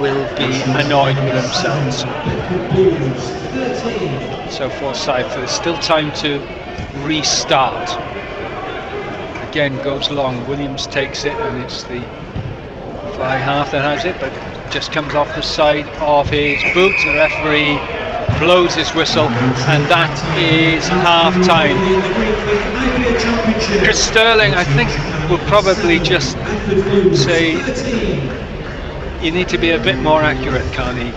will be annoyed with themselves. So Forsyth, there's still time to restart. Again goes long. Williams takes it, and it's the fly half that has it, but just comes off the side of his boot. The referee blows his whistle, and that is half time. Chris Sterling, I think, will probably just say you need to be a bit more accurate, Carnegie.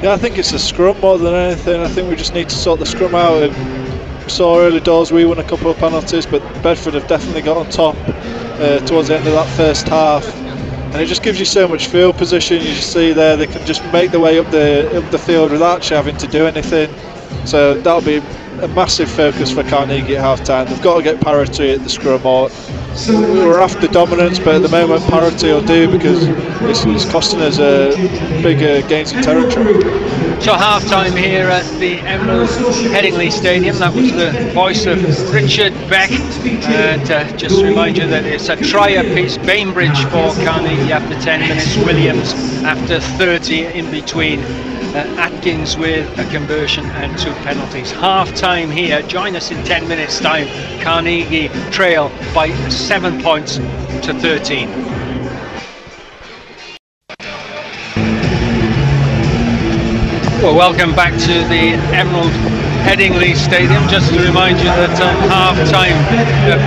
Yeah, I think it's the scrum more than anything. I think we just need to sort the scrum out. And we saw early doors we won a couple of penalties, but Bedford have definitely got on top towards the end of that first half. And it just gives you so much field position. You just see there they can just make their way up the field without actually having to do anything. So that'll be a massive focus for Carnegie at half-time. They've got to get parity at the scrum, or we were after dominance, but at the moment parity will do, because it's costing us bigger gains in territory. So half-time here at the Emerald Headingley Stadium. That was the voice of Richard Beck, and just to remind you that it's a try apiece. Bainbridge for Carnegie after 10 minutes, Williams after 30 in between, Atkins with a conversion and 2 penalties. Half-time here. Join us in 10 minutes time. Carnegie trail by 7 points to 13. Well, welcome back to the Emerald Headingley Stadium. Just to remind you that at half-time,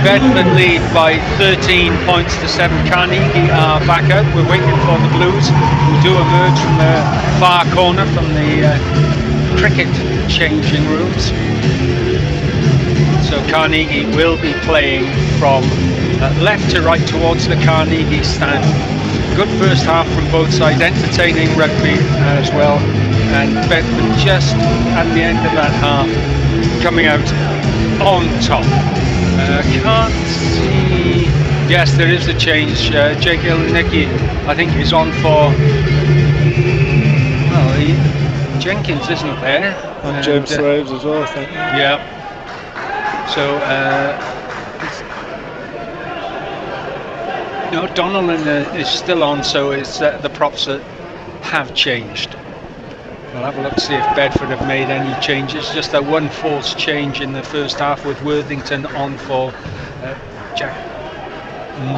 Bedford lead by 13 points to 7. Carnegie are back out. We're waiting for the Blues, who do emerge from the far corner from the cricket changing rooms. So Carnegie will be playing from left to right towards the Carnegie stand. Good first half from both sides, entertaining rugby as well. And Bedford just at the end of that half coming out on top. Can't see. Yes, there is a change. Jake Ilnicki, I think, is on for. Well, Jenkins isn't there. And James Thraves as well, I think. Yeah. So. No, Donnellan is still on, so it's the props that have changed. We'll have a look to see if Bedford have made any changes. Just a one false change in the first half with Worthington on for Jack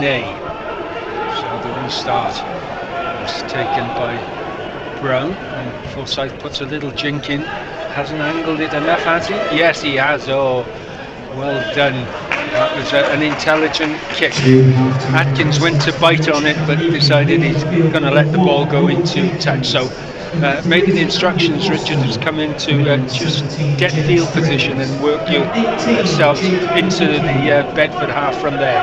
Ney. So the restart was taken by Brown, and Forsyth puts a little jink in. Hasn't angled it enough, has he? Yes, he has. Oh, well done. That was an intelligent kick. Atkins went to bite on it, but he decided he's going to let the ball go into touch. So maybe the instructions, Richard, has come in to just get field position and work yourself into the Bedford half from there.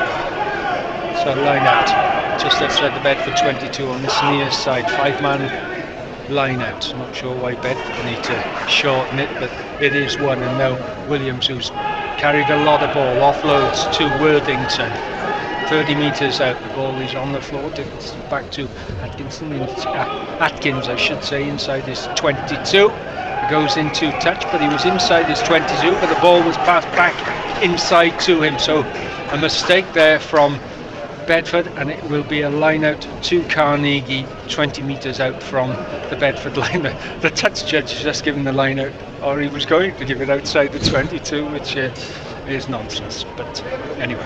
So line out just outside the Bedford 22 on this near side, 5-man line out. Not sure why Bedford need to shorten it, but it is one. And now Williams, who's carried a lot of ball, offloads to Worthington. 30 metres out, the ball is on the floor, back to Atkins, I should say, inside his 22. It goes into touch, but he was inside his 22, but the ball was passed back inside to him. So a mistake there from Bedford, and it will be a line out to Carnegie, 20 metres out from the Bedford line. The touch judge has just given the line out, or he was going to give it outside the 22, which is nonsense, but anyway.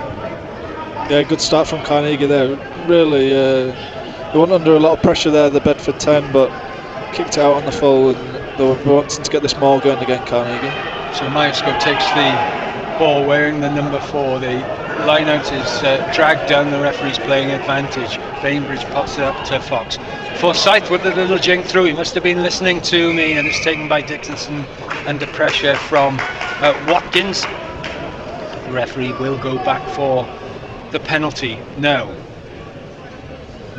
Yeah, good start from Carnegie there. Really, they weren't under a lot of pressure there, the Bedford 10, but kicked it out on the full, and they were wanting to get this more going again, Carnegie. So Maesco takes the ball wearing the number 4. The line out is dragged down, the referee's playing advantage. Bainbridge pops it up to Fox. Forsyth with a little jink through, he must have been listening to me, and it's taken by Dickinson under pressure from Watkins. The referee will go back for the penalty. Now,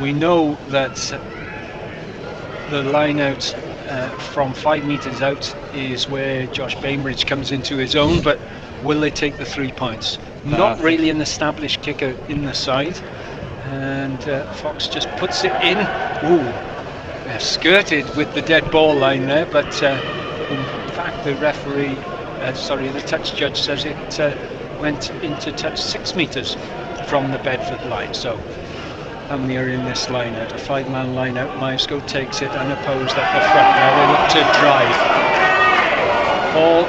we know that the line out from 5 metres out is where Josh Bainbridge comes into his own, but will they take the 3 points? Not really an established kicker in the side, and Fox just puts it in. Ooh, skirted with the dead ball line there, but in fact the referee, the touch judge says it went into touch 6 metres from the Bedford line. So how many are in this line out? A 5-man line out. Maesco takes it unopposed at the front. Now they look to drive. All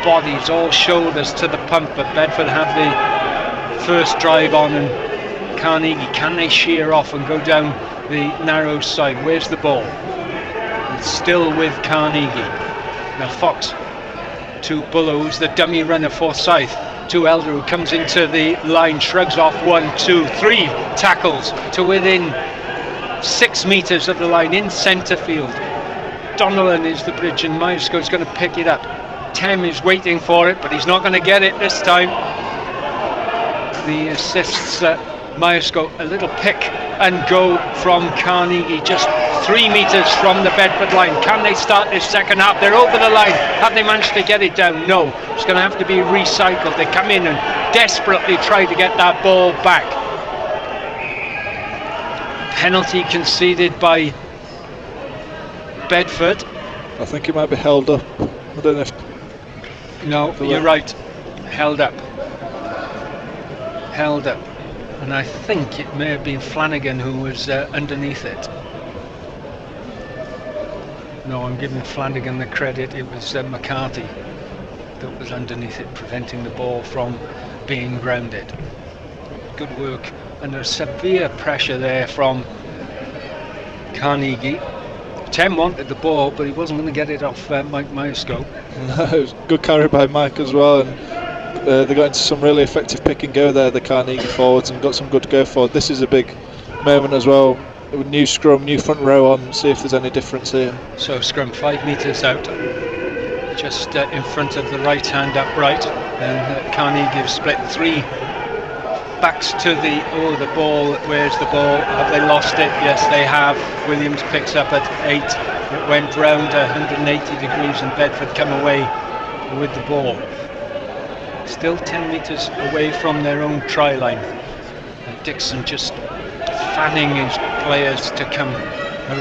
bodies, all shoulders to the pump, but Bedford have the first drive on, and Carnegie, can they shear off and go down the narrow side? Where's the ball? It's still with Carnegie. Now Fox to Bullow, who's the dummy runner. Forsyth to Elder, who comes into the line, shrugs off 1, 2, 3 tackles to within 6 metres of the line in centre field. Donnellan is the bridge, and Maesco's going to pick it up. Tem is waiting for it, but he's not going to get it this time. The assists Myerscough, a little pick and go from Carnegie, just 3 metres from the Bedford line. Can they start this second half? They're over the line. Have they managed to get it down? No. It's going to have to be recycled. They come in and desperately try to get that ball back. Penalty conceded by Bedford. I think it might be held up. I don't know if... No, you're right. Held up. Held up. And I think it may have been Flanagan who was underneath it. No, I'm giving Flanagan the credit. It was McCarthy that was underneath it, preventing the ball from being grounded. Good work. Under severe pressure there from Carnegie. Tem wanted the ball, but he wasn't going to get it off Mike Myerscough. No, it was good carry by Mike as well, and they got into some really effective pick and go there, the Carnegie forwards, and got some good go forward. This is a big moment as well. New scrum, new front row on, see if there's any difference here. So scrum 5 metres out, just in front of the right hand upright, and Carnegie have split 3 backs to the ball. Where's the ball? Have they lost it? Yes, they have. Williams picks up at 8. It went round 180 degrees and Bedford come away with the ball. Still 10 metres away from their own try line. And Dixon just fanning his players to come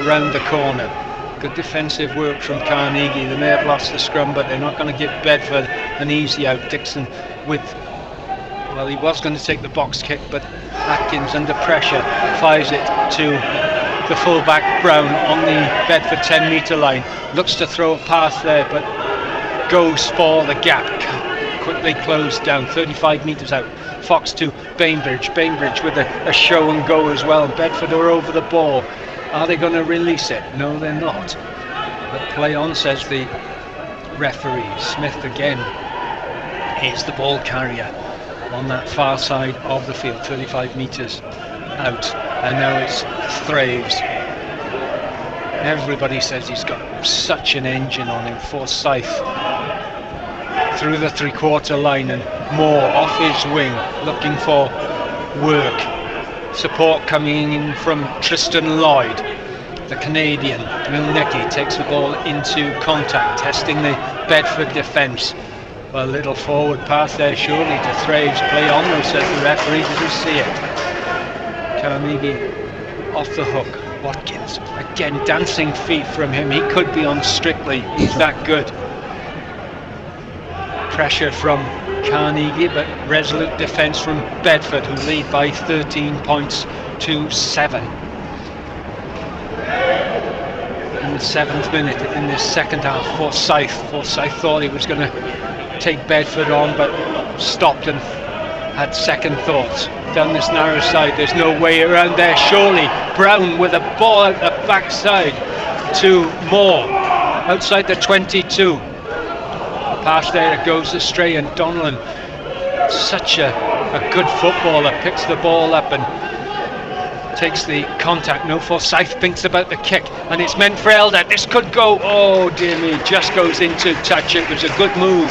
around the corner. Good defensive work from Carnegie. They may have lost the scrum, but they're not going to give Bedford an easy out. Dixon with... Well, he was going to take the box kick, but Atkins, under pressure, fires it to the fullback Brown on the Bedford 10-metre line. Looks to throw a pass there, but goes for the gap. Quickly closed down, 35 metres out. Fox to Bainbridge. Bainbridge with a show and go as well. Bedford are over the ball. Are they going to release it? No, they're not. But play on, says the referee. Smith again is the ball carrier on that far side of the field, 35 metres out, and now it's Thraves. Everybody says he's got such an engine on him. Forsyth through the 3/4 line and Moore off his wing looking for work. Support coming in from Tristan Lloyd. The Canadian Milnicki takes the ball into contact, testing the Bedford defence. A little forward pass there, surely to Thraves. Play on though, says the referee. Did you see it? Carnegie off the hook. Watkins again, dancing feet from him. He could be on Strictly. He's that good. Pressure from Carnegie, but resolute defence from Bedford, who lead by 13 points to 7. In the 7th minute, in this second half, Forsyth thought he was going to take Bedford on, but stopped and had second thoughts. Down this narrow side, there's no way around there, surely. Brown with a ball out the backside to Moore, outside the 22. A pass there, it goes astray, and Donnellan, such a good footballer, picks the ball up and takes the contact. No, Forsyth thinks about the kick, and it's meant for Elder. This could go, oh dear me, just goes into touch. It was a good move,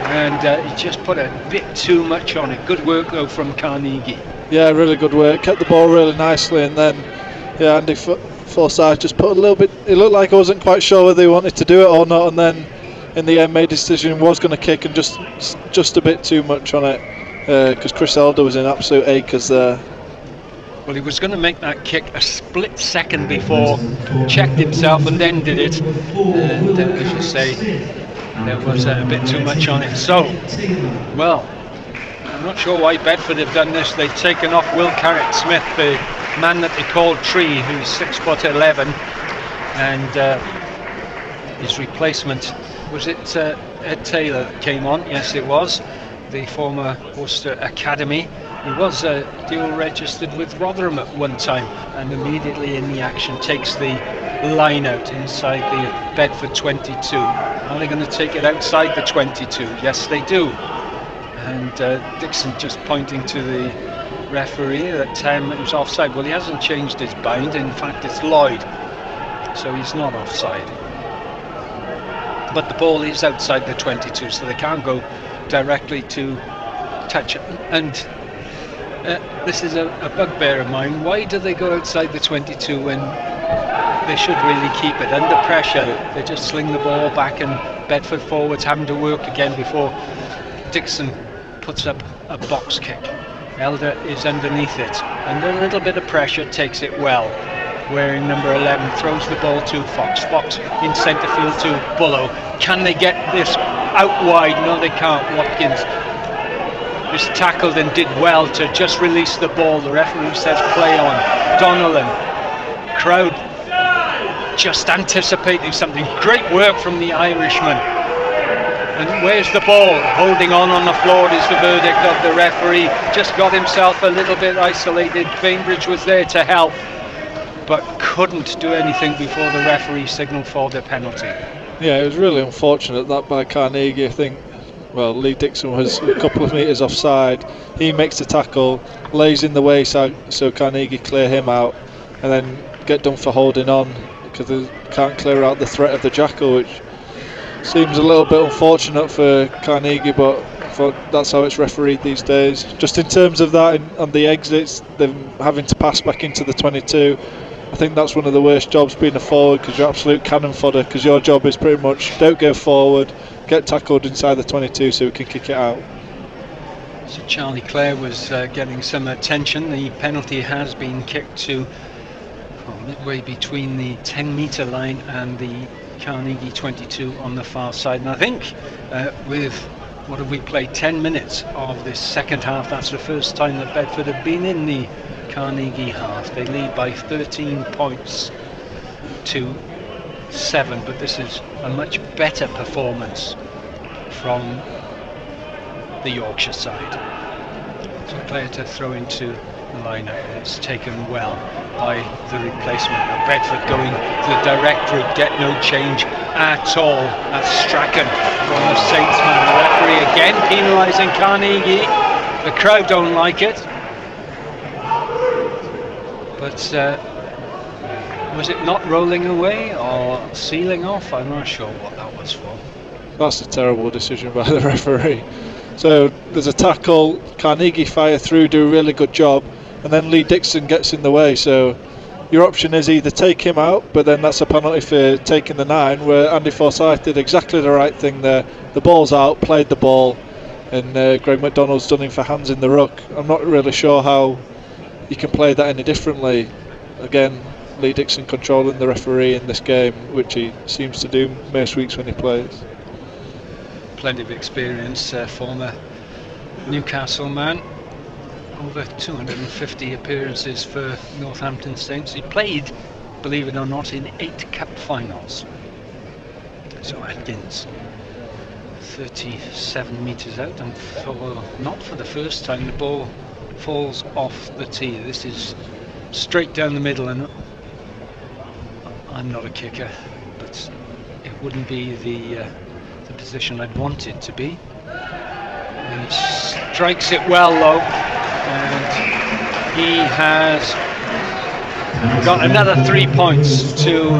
and he just put a bit too much on it. Good work though from Carnegie. Yeah, really good work, kept the ball really nicely, and then Andy Forsyth just put a little bit, it looked like I wasn't quite sure whether he wanted to do it or not, and then in the end made a decision, was going to kick, and just a bit too much on it, because Chris Elder was in absolute acres there. Well, he was going to make that kick a split second before, checked himself and then did it, and as you say, there was a bit too much on it. So, well, I'm not sure why Bedford have done this. They've taken off Will Carrick-Smith, the man that they called Tree, who's 6'11", and his replacement, was it Ed Taylor that came on? Yes, it was, the former Worcester Academy. He was dual registered with Rotherham at one time, and immediately in the action takes the line out inside the Bedford 22. Are they going to take it outside the 22? Yes, they do. And Dixon just pointing to the referee that it was offside. Well, he hasn't changed his mind. In fact, it's Lloyd, so he's not offside. But the ball is outside the 22, so they can't go directly to touch it. And this is a bugbear of mine. Why do they go outside the 22 when they should really keep it under pressure? They just sling the ball back, and Bedford forwards having to work again before Dixon puts up a box kick. Elder is underneath it, under a little bit of pressure, takes it well. Wearing number 11 throws the ball to Fox. Fox in centre field to Bullow. Can they get this out wide? No, they can't. Watkins was tackled and did well to just release the ball. The referee says play on. Donnellan. Crowd just anticipating something. Great work from the Irishman. And where's the ball? Holding on the floor is the verdict of the referee. Just got himself a little bit isolated. Bainbridge was there to help, but couldn't do anything before the referee signalled for the penalty. Yeah, it was really unfortunate that by Carnegie. I think, well, Lee Dixon was a couple of metres offside. He makes the tackle, lays in the way so Carnegie clear him out, and then get done for holding on because they can't clear out the threat of the jackal, which seems a little bit unfortunate for Carnegie, but that's how it's refereed these days. Just in terms of that, on the exits, them having to pass back into the 22, I think that's one of the worst jobs, being a forward, because you're absolute cannon fodder, because your job is pretty much don't go forward, get tackled inside the 22 so we can kick it out. So Charlie Clare was getting some attention. The penalty has been kicked to midway between the 10-metre line and the Carnegie 22 on the far side, and I think with what have we played, 10 minutes of this second half, that's the first time that Bedford have been in the Carnegie half. They lead by 13 points to 7, but this is a much better performance from the Yorkshire side. So player to throw into the lineup, it's taken well by the replacement. Now Bedford going the direct route, get no change at all. That's Strachan from the Saintsman. The referee again penalising Carnegie. The crowd don't like it, but was it not rolling away or sealing off? I'm not sure what that was for. That's a terrible decision by the referee. So there's a tackle, Carnegie fire through, do a really good job, and then Lee Dixon gets in the way. So your option is either take him out, but then that's a penalty for taking the 9, where Andy Forsyth did exactly the right thing there. The ball's out, played the ball, and Greg McDonald's done him for hands in the ruck. I'm not really sure how you can play that any differently. Again, Lee Dixon controlling the referee in this game, which he seems to do most weeks when he plays. Plenty of experience, former Newcastle man, over 250 appearances for Northampton Saints. He played, believe it or not, in 8 cup finals. So Atkins, 37 metres out, and not for the first time the ball falls off the tee. This is straight down the middle, and I'm not a kicker, but it wouldn't be the position I'd want it to be. And he strikes it well low, and he has got another 3 points to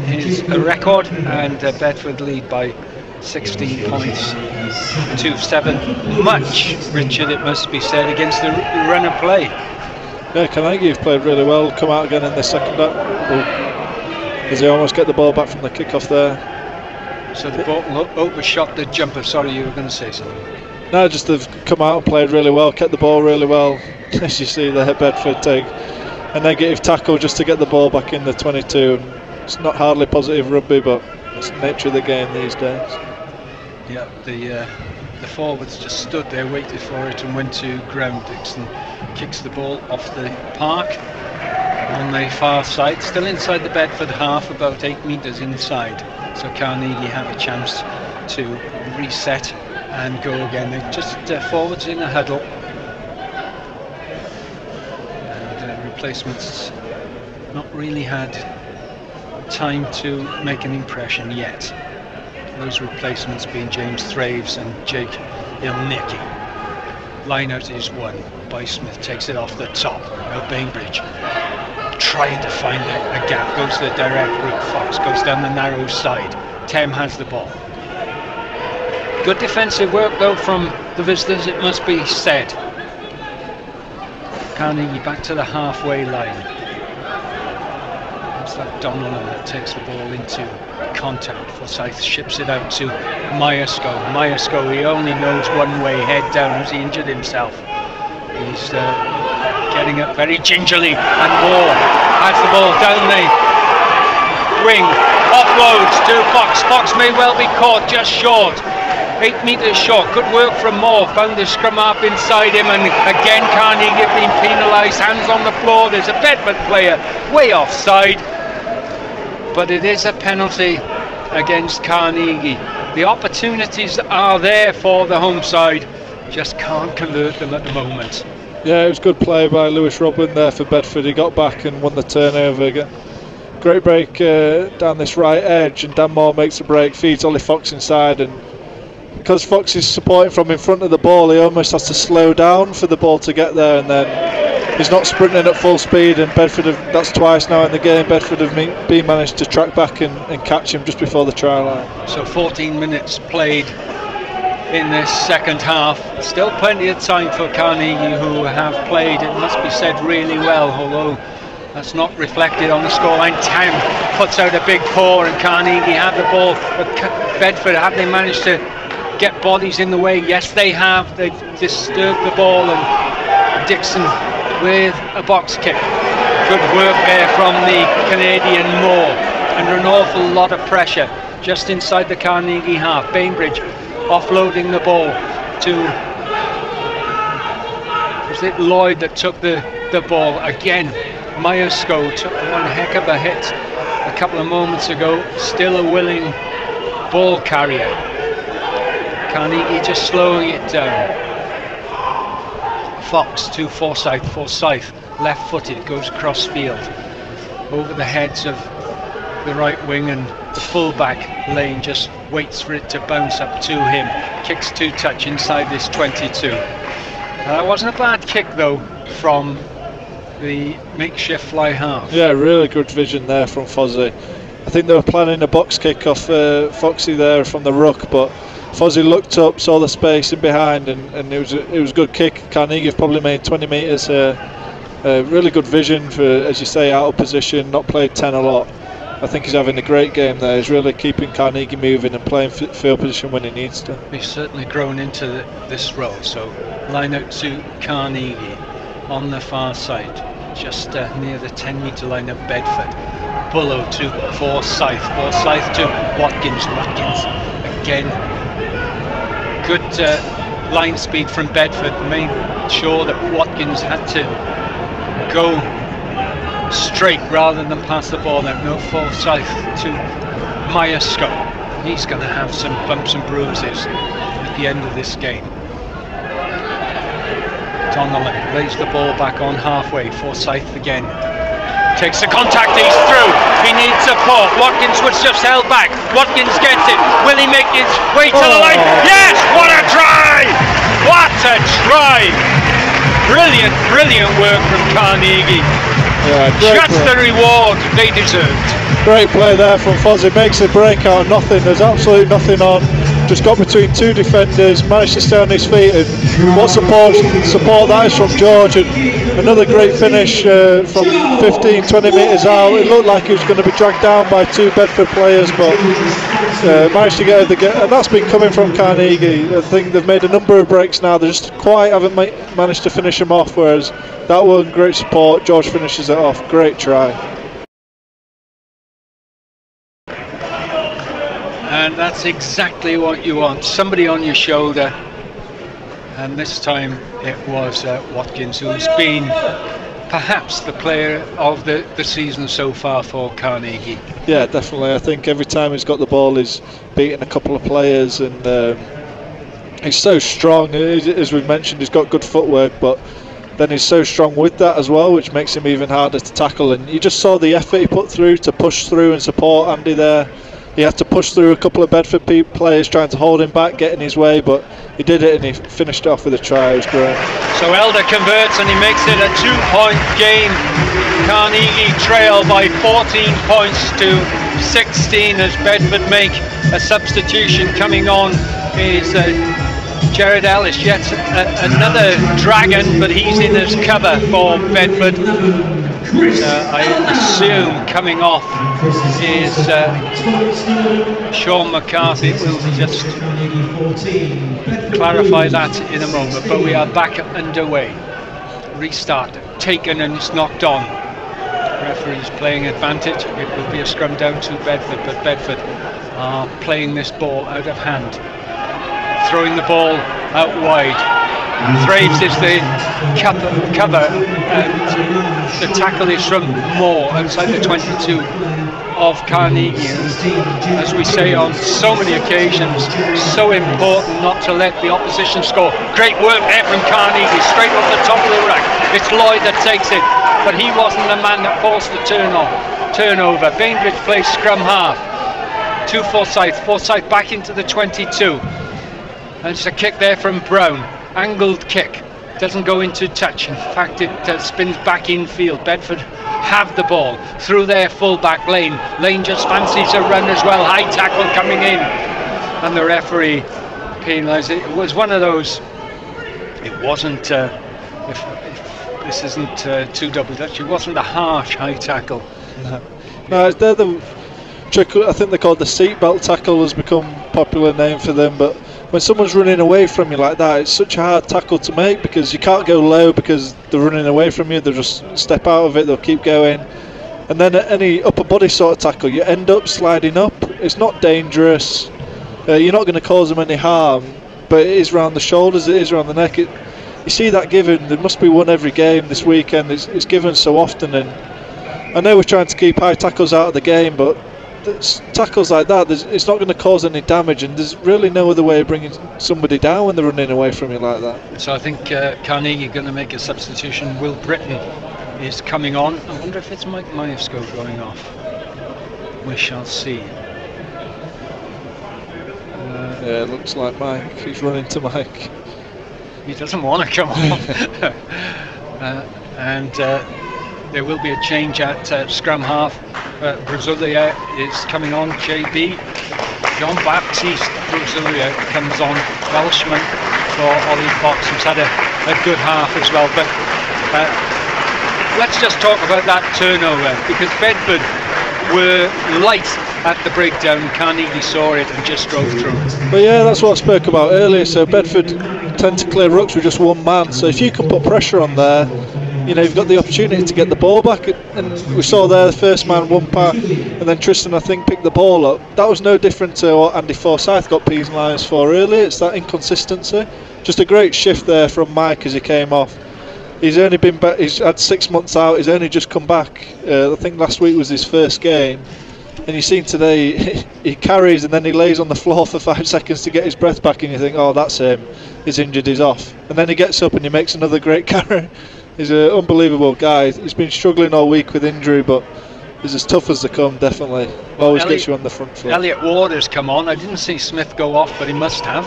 his record, and Bedford lead by 16 points to 7. Much, Richard, it must be said, against the run of play. Yeah, Carnegie have played really well, come out again in the second half. As they almost get the ball back from the kick-off there. So the ball overshot the jumper. Sorry, you were going to say something. No, just they've come out and played really well, kept the ball really well. As you see there, Bedford take a negative tackle just to get the ball back in the 22. It's not hardly positive rugby, but it's the nature of the game these days. Yeah, the forwards just stood there, waited for it, and went to ground. Dixon kicks the ball off the park on the far side, still inside the Bedford half, about 8 metres inside. So Carnegie have a chance to reset and go again. They're just forwards in a huddle, and replacements not really had time to make an impression yet. Those replacements being James Thraves and Jake Ilnicki. Line-out is one. Smith takes it off the top. No Bainbridge. Trying to find a gap. Goes to the direct route. Fox goes down the narrow side. Tem has the ball. Good defensive work though from the visitors, it must be said. Carnegie back to the halfway line. It's that Donnellan that takes the ball into contact. Forsyth ships it out to Myerscough. Myerscough, he only knows one way, head down, as he injured himself. He's getting up very gingerly, and Moore has the ball down the wing, offloads to Fox. Fox may well be caught just short, 8 metres short. Good work from Moore, found the scrum half inside him, and again Carnegie have been penalised. Hands on the floor, there's a Bedford player way offside, but it is a penalty against Carnegie. The opportunities are there for the home side, just can't convert them at the moment. Yeah, it was good play by Lewis Robin there for Bedford. He got back and won the turnover again. Great break down this right edge, and Dan Moore makes a break, feeds Ollie Fox inside, and because Fox is supporting from in front of the ball, he almost has to slow down for the ball to get there, and then he's not sprinting at full speed, and Bedford that's twice now in the game, Bedford have been managed to track back and catch him just before the try line. So 14 minutes played in this second half. Still plenty of time for Carnegie, who have played, it must be said, really well, although that's not reflected on the scoreline. Tam puts out a big paw, and Carnegie have the ball, but Bedford, have they managed to get bodies in the way? Yes, they have. They've disturbed the ball, and Dixon with a box kick. Good work there from the Canadian Moore, under an awful lot of pressure just inside the Carnegie half. Bainbridge offloading the ball to, was it Lloyd that took the ball again? Myerscough took one heck of a hit a couple of moments ago. Still a willing ball carrier. Carnegie just slowing it down. Fox to Forsyth. Forsyth, left-footed, goes across field over the heads of the right wing, and the full-back Lane just waits for it to bounce up to him. Kicks two touch inside this 22. That wasn't a bad kick though from the makeshift fly half. Yeah, really good vision there from Fozzie. I think they were planning a box kick off Foxy there from the ruck, but Fozzie looked up, saw the space in behind, and it was a good kick. Carnegie have probably made 20 metres here. Really good vision for, as you say, out of position, not played 10 a lot. I think he's having a great game there. He's really keeping Carnegie moving and playing field position when he needs to. He's certainly grown into this role. So line out to Carnegie on the far side, just near the 10-metre line of Bedford. Bullow to Forsyth. Forsyth to Watkins. Watkins again. Good line speed from Bedford. Made sure that Watkins had to go straight rather than pass the ball out. No, Forsyth to Myerscough. He's going to have some bumps and bruises at the end of this game. Donnellan lays the ball back on halfway. Forsyth again takes the contact. He's through. He needs support. Watkins was just held back. Watkins gets it. Will he make his way to the line? Yes! What a try! What a try! Brilliant, brilliant work from Carnegie. Yeah, just the reward they deserved. Great play there from Fozzie. Makes a break out of nothing. There's absolutely nothing on. Just got between two defenders, managed to stay on his feet, and what support that is from George. And another great finish from 15-20 metres out. It looked like he was going to be dragged down by two Bedford players, but managed to get out of the game. And that's been coming from Carnegie. I think they've made a number of breaks now. They just quite haven't managed to finish them off, whereas that one, great support. George finishes it off. Great try. And that's exactly what you want. Somebody on your shoulder. And this time it was Watkins, who's been perhaps the player of the season so far for Carnegie. Yeah, definitely. I think every time he's got the ball, he's beaten a couple of players, and he's so strong. As we've mentioned, he's got good footwork, but then he's so strong with that as well, which makes him even harder to tackle. And you just saw the effort he put through to push through and support Andy there. He had to push through a couple of Bedford players trying to hold him back, get in his way, but he did it, and he finished off with a try. It was great. So Elder converts, and he makes it a 2-point game. Carnegie trail by 14 points to 16 as Bedford make a substitution. Coming on is Jared Ellis, yet another dragon, but he's in as cover for Bedford. I assume coming off is Sean McCarthy. We'll just clarify that in a moment, but we are back underway. Restart taken and it's knocked on. Referee's playing advantage. It will be a scrum down to Bedford, but Bedford are playing this ball out of hand, throwing the ball out wide. Thraves is the cover, and the tackle is from Moore outside the 22 of Carnegie. And as we say on so many occasions, so important not to let the opposition score. Great work there from Carnegie, straight off the top of the rack. It's Lloyd that takes it, but he wasn't the man that forced the turnover. Bainbridge plays scrum half to Forsyth back into the 22, and it's a kick there from Brown. Angled kick, doesn't go into touch. In fact, it spins back infield. Bedford have the ball through their full-back lane. Lane just fancies a run as well. High tackle coming in, and the referee penalised it. It was one of those. It wasn't. If this isn't too double Dutch, it wasn't a harsh high tackle. No, they're the trick. I think they called the seatbelt tackle, has become a popular name for them, but when someone's running away from you like that, it's such a hard tackle to make because you can't go low because they're running away from you. They'll just step out of it, they'll keep going. And then at any upper body sort of tackle, you end up sliding up. It's not dangerous. You're not going to cause them any harm, but it is around the shoulders, it is around the neck. You see that given. There must be one every game this weekend. It's given so often. And I know we're trying to keep high tackles out of the game, but tackles like that, it's not going to cause any damage, and there's really no other way of bringing somebody down when they're running away from you like that. So I think Carnegie going to make a substitution. Will Britton is coming on. I wonder if it's Mike Myersko going off. We shall see. Yeah, it looks like Mike. He's running to Mike. He doesn't want to come off. And there will be a change at scrum half. Brazilia is coming on. JB. Jean-Baptiste Brazilia comes on. Welshman for Ollie Fox, who's had a good half as well. But let's just talk about that turnover, because Bedford were light at the breakdown. Carnegie saw it and just drove through. Well, yeah, that's what I spoke about earlier. So Bedford tend to clear rucks with just one man. So if you can put pressure on there, you know, you've got the opportunity to get the ball back. And we saw there the first man one pass, and then Tristan, I think, picked the ball up. That was no different to what Andy Forsyth got P's and Lions for earlier. It's that inconsistency. Just a great shift there from Mike as he came off. He's only been back. He's had 6 months out. He's only just come back. I think last week was his first game. And you've seen today, he carries and then he lays on the floor for 5 seconds to get his breath back, and you think, oh, that's him. He's injured, he's off. And then he gets up and he makes another great carry. He's an unbelievable guy. He's been struggling all week with injury, but he's as tough as they come, definitely. Well, always gets you on the front foot. Elliot Ward has come on. I didn't see Smith go off, but he must have.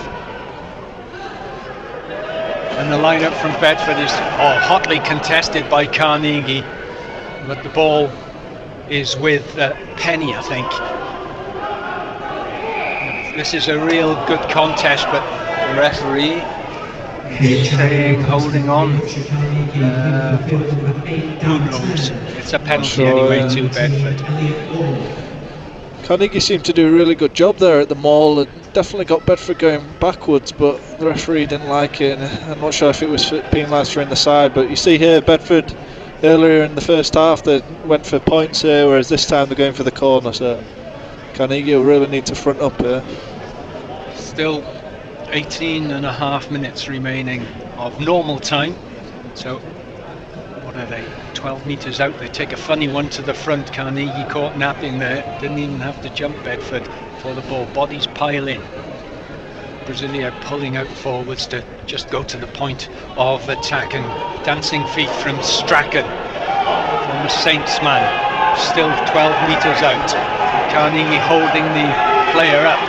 And the lineup from Bedford is hotly contested by Carnegie, but the ball is with Penny, I think. This is a real good contest, but the referee is saying holding on. Who knows? It's a penalty anyway to Bedford. Carnegie seemed to do a really good job there at the maul. It definitely got Bedford going backwards, but the referee didn't like it. And I'm not sure if it was penalised for in the side, but you see here Bedford earlier in the first half they went for points here, whereas this time they're going for the corner. So Carnegie will really need to front up here. Still 18.5 minutes remaining of normal time. So what are they? 12 metres out. They take a funny one to the front. Carnegie caught napping there. Didn't even have to jump Bedford for the ball. Bodies pile in. Brasilia pulling out forwards to just go to the point of attack, and dancing feet from Strachan, from the Saints man, still 12 metres out. Carnegie holding the player up.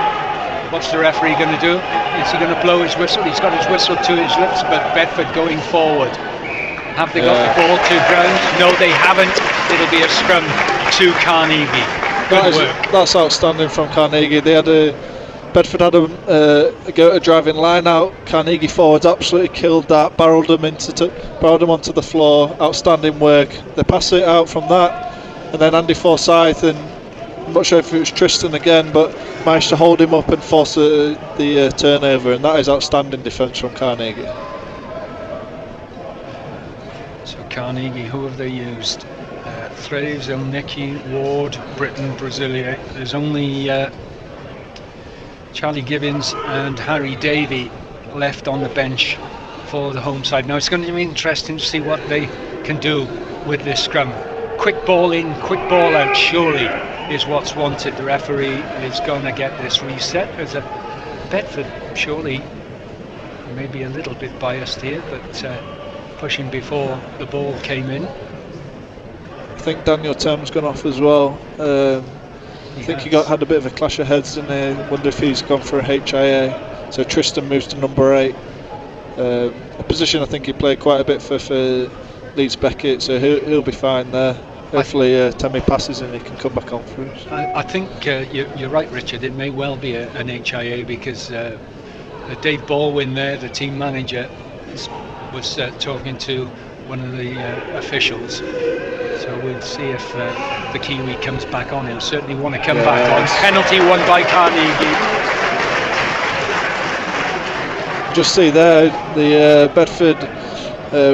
What's the referee going to do? Is he going to blow his whistle? He's got his whistle to his lips, but Bedford going forward. Have they got the ball to ground? No, they haven't. It'll be a scrum to Carnegie. Good work. That's outstanding from Carnegie. They had a Bedford had a go at a driving line out. Carnegie forwards absolutely killed that, barreled them onto the floor. Outstanding work. They pass it out from that, and then Andy Forsyth, and I'm not sure if it was Tristan again, but managed to hold him up and force the turnover, and that is outstanding defence from Carnegie. So Carnegie, who have they used? Thraves, Ilnicki, Ward, Britton, Brasilia. There's only Charlie Gibbons and Harry Davey left on the bench for the home side. Now it's going to be interesting to see what they can do with this scrum. Quick ball in, quick ball out, surely is what's wanted. The referee is going to get this reset. As a Bedford, surely, maybe a little bit biased here, but pushing before the ball came in. I think Daniel Thames gone off as well. I think he had a bit of a clash of heads in there. Wonder if he's gone for a HIA. So Tristan moves to number 8. A position I think he played quite a bit for Leeds Beckett, so he'll be fine there. Hopefully Tammy passes and he can come back on for us. I think you're right, Richard. It may well be an HIA because Dave Baldwin there, the team manager, was talking to one of the officials. So we'll see if the Kiwi comes back on. He'll certainly want to come back on. Penalty won by Carnegie. Just see there the Bedford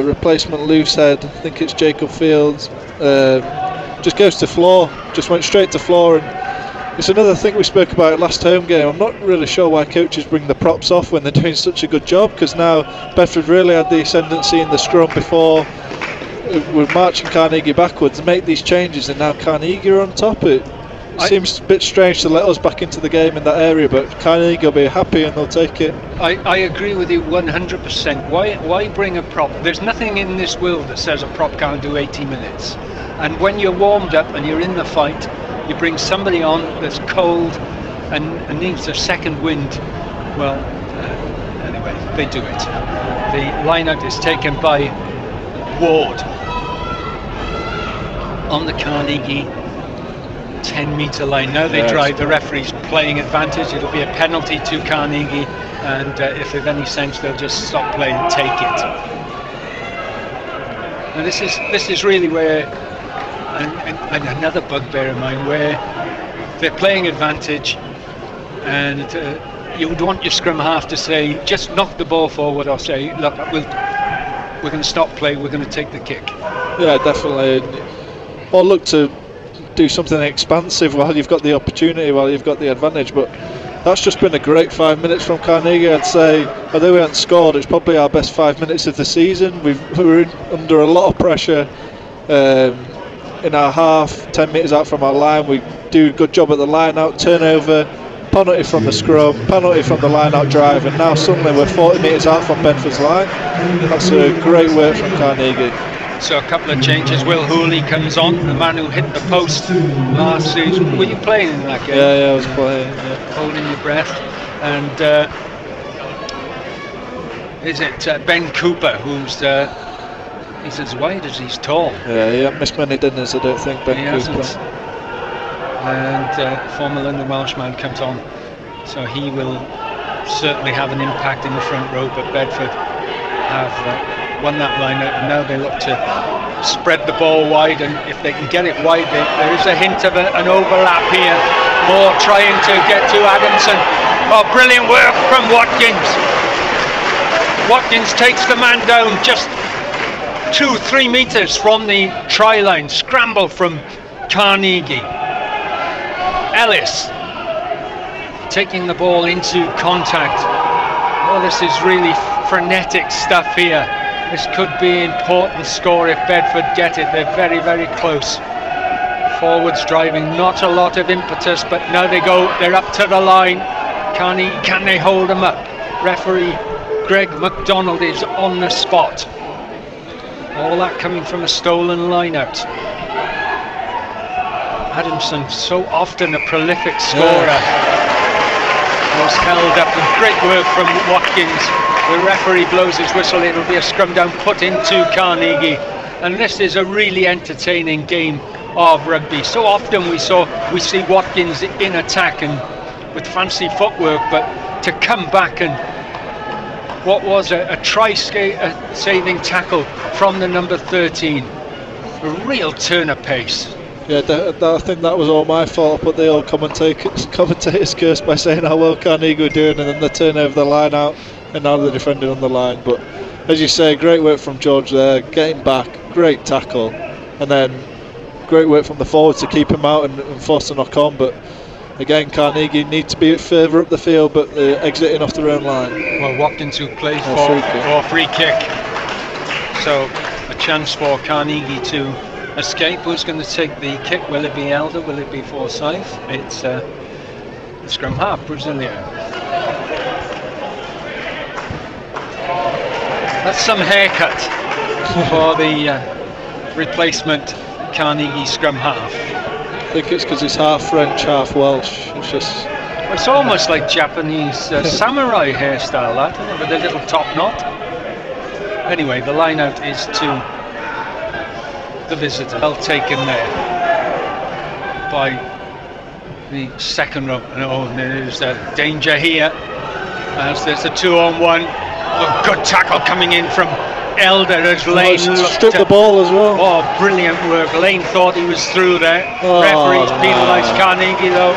replacement loose head. I think it's Jacob Fields. Just goes to floor. Just went straight to floor, and it's another thing we spoke about last home game. I'm not really sure why coaches bring the props off when they're doing such a good job, because now Bedford really had the ascendancy in the scrum before. We're marching Carnegie backwards and make these changes, and now Carnegie are on top. It seems a bit strange to let us back into the game in that area, but Carnegie will be happy and they'll take it. I agree with you 100%. Why bring a prop? There's nothing in this world that says a prop can't do 80 minutes. And when you're warmed up and you're in the fight, you bring somebody on that's cold and needs a second wind. Well, anyway, they do it. The line-out is taken by Ward on the Carnegie 10-metre line. Now they drive. The referee's playing advantage. It'll be a penalty to Carnegie, and if they've any sense, they'll just stop play and take it. Now this is really where, and another bugbear of mine, where they're playing advantage, and you would want your scrum half to say, just knock the ball forward, or say, look, we're going to stop play, we're going to take the kick. Yeah, definitely. Or look to do something expansive while you've got the opportunity, while you've got the advantage. But that's just been a great 5 minutes from Carnegie. I'd say, although we haven't scored, it's probably our best 5 minutes of the season. We were under a lot of pressure in our half, 10 metres out from our line. We do a good job at the line out, turnover, penalty from the scrum, penalty from the line out drive, and now suddenly we're 40 metres out from Bedford's line. That's a great work from Carnegie. So a couple of changes. Will Hooley comes on, the man who hit the post last season. Were you playing in that game? Yeah, I was playing. Yeah. Holding your breath. And is it Ben Cooper, who's he's as wide as he's tall? Yeah, he hasn't missed many dinners, I don't think, Ben Cooper. Hasn't. And former London Welshman comes on, so he will certainly have an impact in the front row. But Bedford have won that line out, and now they look to spread the ball wide, and if they can get it wide, there is a hint of an overlap here. Moore trying to get to Adamson. Oh, brilliant work from Watkins. Watkins takes the man down just 2-3 metres from the try line. Scramble from Carnegie. Ellis taking the ball into contact. Oh, this is really frenetic stuff here. This could be an important score if Bedford get it. They're very, very close. Forwards driving, not a lot of impetus, but now they go, they're up to the line. Can they hold them up? Referee Greg McDonald is on the spot. All that coming from a stolen line-out. Adamson, so often a prolific scorer, was held up, and great work from Watkins. The referee blows his whistle. It'll be a scrum down put into Carnegie, and this is a really entertaining game of rugby. So often we see Watkins in attack, and with fancy footwork, but to come back and what was a try-saving tackle from the number 13, a real turn of pace. Yeah, I think that was all my fault, but the old commentators cursed by saying how well Carnegie were doing, and then they turn over the line out, and now they're defending on the line. But as you say, great work from George there, getting back, great tackle, and then great work from the forwards to keep him out and force a knock on. But again, Carnegie need to be further up the field, but they're exiting off their own line. Well, Watkins who plays for free kick. So a chance for Carnegie to escape. Who's going to take the kick? Will it be Elder? Will it be Forsyth? It's the scrum half, Brazilian. That's some haircut for the replacement Carnegie scrum half. I think it's because he's half French, half Welsh. It's almost like Japanese samurai hairstyle, that, with a little top knot. Anyway, the line out is to the visitor. Well taken there by the second row. Oh, there's a danger here as there's a 2-on-1. Oh, good tackle coming in from Elder as Lane stripped the ball as well. Oh, brilliant work. Lane thought he was through there. Referees penalised Carnegie though.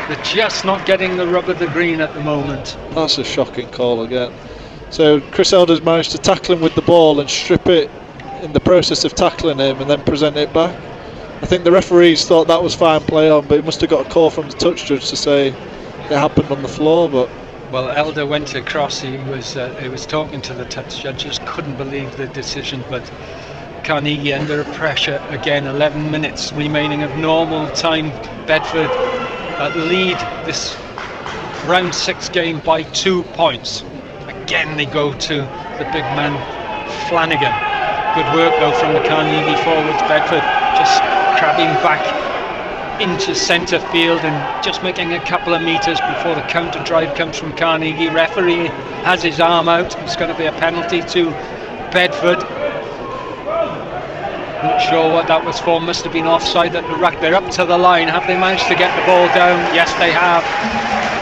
They're just not getting the rub of the green at the moment. That's a shocking call again. So Chris Elder's managed to tackle him with the ball and strip it in the process of tackling him and then present it back. I think the referees thought that was fine play on, but he must have got a call from the touch judge to say it happened on the floor. But well, Elder went across. He was talking to the touch judge. Just couldn't believe the decision. But Carnegie under pressure again. 11 minutes remaining of normal time. Bedford lead this round 6 game by 2 points. Again they go to the big man Flanagan. Good work though from the Carnegie forwards. Bedford just crabbing back into centre field and just making a couple of metres before the counter drive comes from Carnegie. Referee has his arm out. It's going to be a penalty to Bedford. Not sure what that was for. Must have been offside at the ruck. They're up to the line. Have they managed to get the ball down? Yes, they have.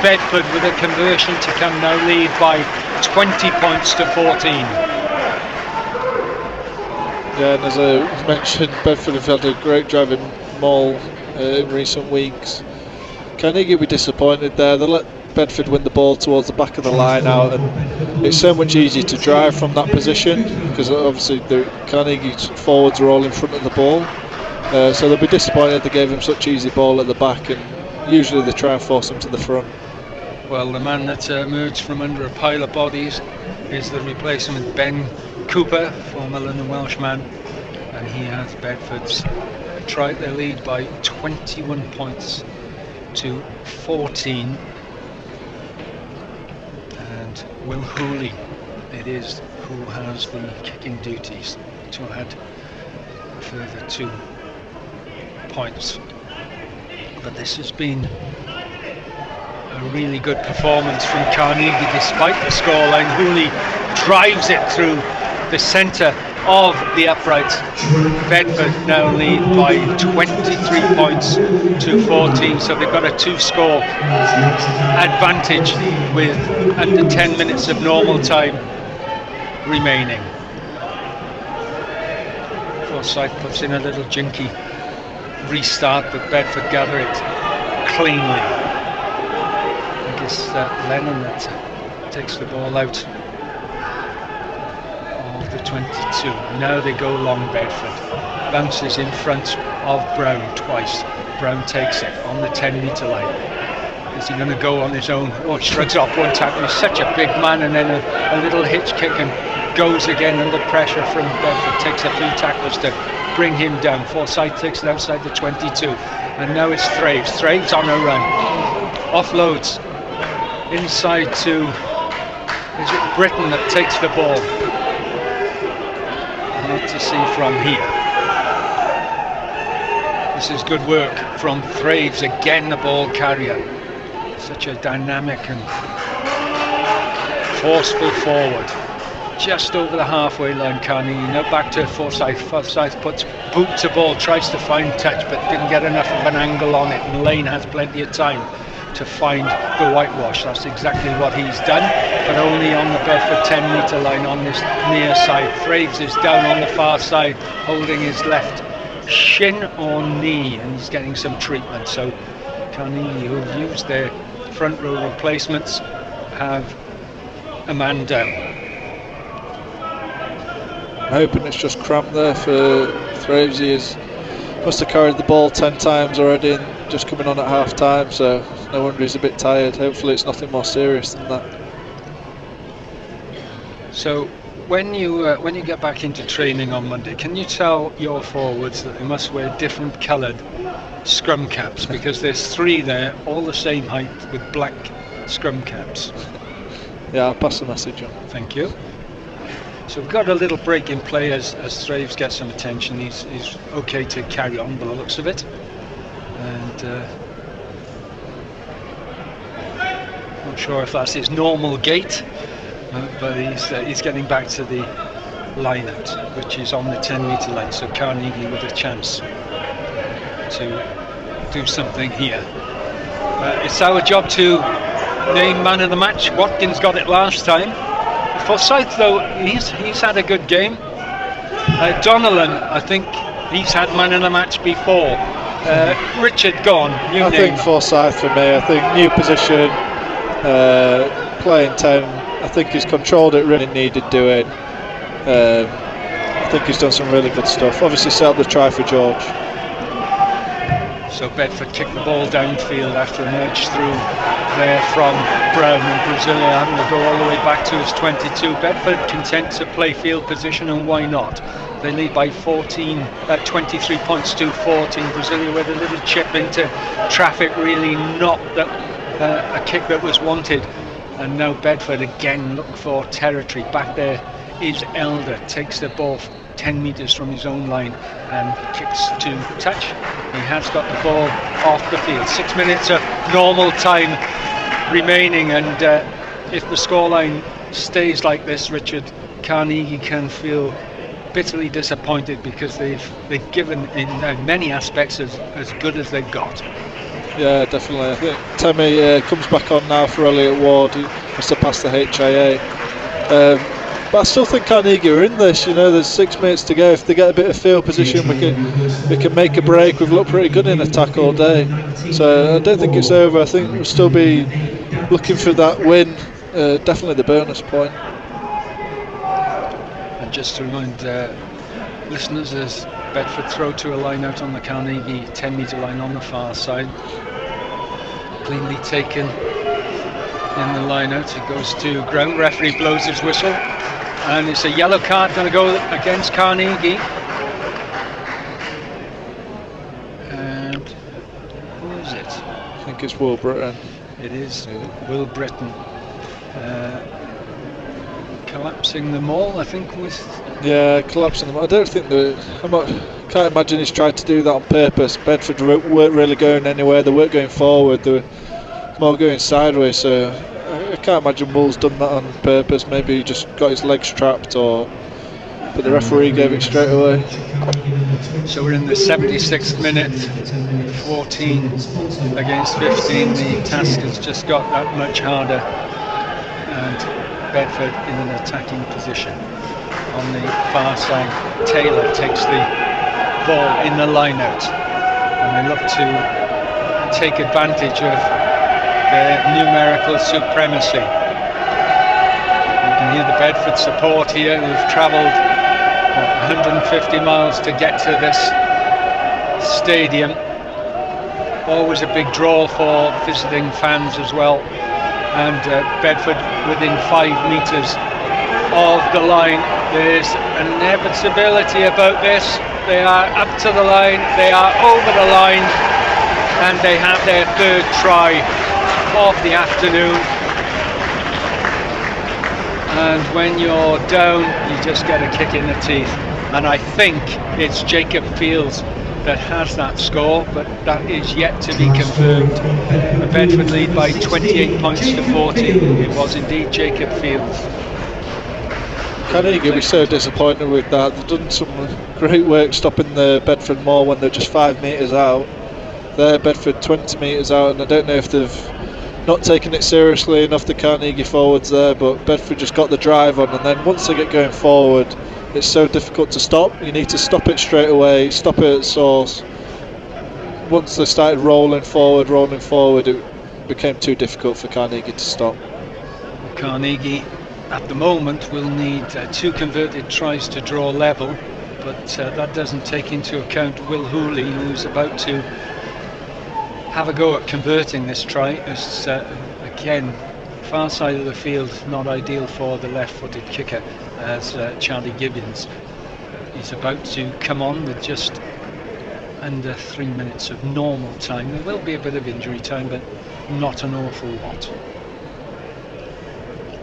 Bedford with a conversion to come now, lead by 20 points to 14. Yeah, and as I mentioned, Bedford have had a great driving maul in recent weeks. Carnegie will be disappointed there. They let Bedford win the ball towards the back of the line out, and it's so much easier to drive from that position because obviously the Carnegie forwards are all in front of the ball. So they'll be disappointed they gave him such easy ball at the back, and usually they try and force him to the front. Well, the man that emerged from under a pile of bodies is the replacement Ben Cooper, former London Welshman, and he has Bedford's tried their lead by 21 points to 14. And Will Hooley it is who has the kicking duties to add a further 2 points. But this has been a really good performance from Carnegie despite the scoreline. Hooley drives it through the centre of the uprights. Bedford now lead by 23 points to 14, so they've got a 2-score advantage with under 10 minutes of normal time remaining. Forsyth puts in a little jinky restart, but Bedford gather it cleanly. I guess Lennon that takes the ball out of the 22. Now they go long. Bedford bounces in front of Brown twice. Brown takes it on the 10-metre line. Is he going to go on his own? Oh, shrugs off one tackle. He's such a big man, and then a little hitch kick and goes again under pressure from Bedford. Takes a few tackles to bring him down. Forsyth takes it outside the 22, and now it's Thraves. Thraves on a run. Offloads inside to, is it Britton that takes the ball? Not to see from here. This is good work from Thraves, again the ball carrier. Such a dynamic and forceful forward. just over the halfway line, Carnegie. Now back to Forsyth. Forsyth puts boot to ball, tries to find touch, but didn't get enough of an angle on it. And Lane has plenty of time to find the whitewash. That's exactly what he's done, but only on the Bedford 10-metre line on this near side. Thraves is down on the far side, holding his left shin or knee, and he's getting some treatment. So Carnegie, who've used their front row replacements, have a man down. I'm hoping it's just cramped there for Thraves. He must have carried the ball 10 times already and just coming on at half time, so no wonder he's a bit tired. Hopefully it's nothing more serious than that. So when you get back into training on Monday, can you tell your forwards that they must wear different coloured scrum caps, because there's 3 there, all the same height, with black scrum caps? Yeah, I'll pass the message on. Thank you. So we've got a little break in play as Thraves gets some attention. He's okay to carry on by the looks of it. And not sure if that's his normal gait, but he's getting back to the line-out, which is on the 10-metre line. So Carnegie with a chance to do something here. It's our job to name man of the match. Watkins got it last time. Forsyth, though, he's had a good game. Donnellan, I think he's had man of the match before. Richard, go on. I think Forsyth for me. I think new position, playing 10. I think he's controlled it really needed doing. I think he's done some really good stuff. Obviously set up the try for George. So Bedford kicked the ball downfield after a nudge through there from Brown, and Brasilia having to go all the way back to his 22. Bedford content to play field position, and why not? They lead by 23 points to 14. Brasilia with a little chip into traffic, really not a kick that was wanted. And now Bedford again look for territory. Back there is Elder, takes the ball 10 metres from his own line and kicks to touch. He has got the ball off the field. 6 minutes of normal time remaining, and if the scoreline stays like this, Richard, Carnegie can feel bitterly disappointed, because they've given in many aspects as good as they've got. Yeah, definitely. I think Temi comes back on now for Elliot Ward. He must have passed the HIA. But I still think Carnegie are in this. You know, there's 6 minutes to go. If they get a bit of field position, we can make a break. We've looked pretty good in attack all day, so I don't think it's over. I think we'll still be looking for that win. Definitely the bonus point. And just to remind listeners, as Bedford throw to a line out on the Carnegie 10-metre line on the far side, cleanly taken in the line out. It goes to ground. Referee blows his whistle, and it's a yellow card going to go against Carnegie. And who is it? I think it's Will Britton. It is Will Britton. Collapsing them all, I think, with... Yeah, collapsing them. I don't think can't imagine he's tried to do that on purpose. Bedford weren't really going anywhere. They weren't going forward. They were more going sideways. So I can't imagine Will's done that on purpose. Maybe he just got his legs trapped, but the referee gave it straight away. So we're in the 76th minute, 14 against 15. The task has just got that much harder, and Bedford in an attacking position. On the far side, Taylor takes the ball in the line-out, and they look to take advantage of their numerical supremacy. You can hear the Bedford support here, who've travelled 150 miles to get to this stadium. Always a big draw for visiting fans as well. And Bedford within 5 metres of the line. There's an inevitability about this. They are up to the line, they are over the line, and they have their 3rd try of the afternoon. And when you're down, you just get a kick in the teeth. And I think it's Jacob Fields that has that score, but that is yet to be confirmed. The Bedford lead by 28 points to 14. It was indeed Jacob Fields. Carnegie were so disappointed with that. They've done some great work stopping the Bedford Moor when they're just 5 metres out. They're Bedford 20 metres out, and I don't know if they've not taken it seriously enough, the Carnegie forwards there, but Bedford just got the drive on, and then once they get going forward, it's so difficult to stop. You need to stop it straight away, stop it at source. Once they started rolling forward, it became too difficult for Carnegie to stop. Carnegie at the moment will need 2 converted tries to draw level, but that doesn't take into account Will Hooley, who's about to have a go at converting this try. As again, far side of the field, not ideal for the left-footed kicker, as Charlie Gibbons is about to come on with just under 3 minutes of normal time. There will be a bit of injury time, but not an awful lot.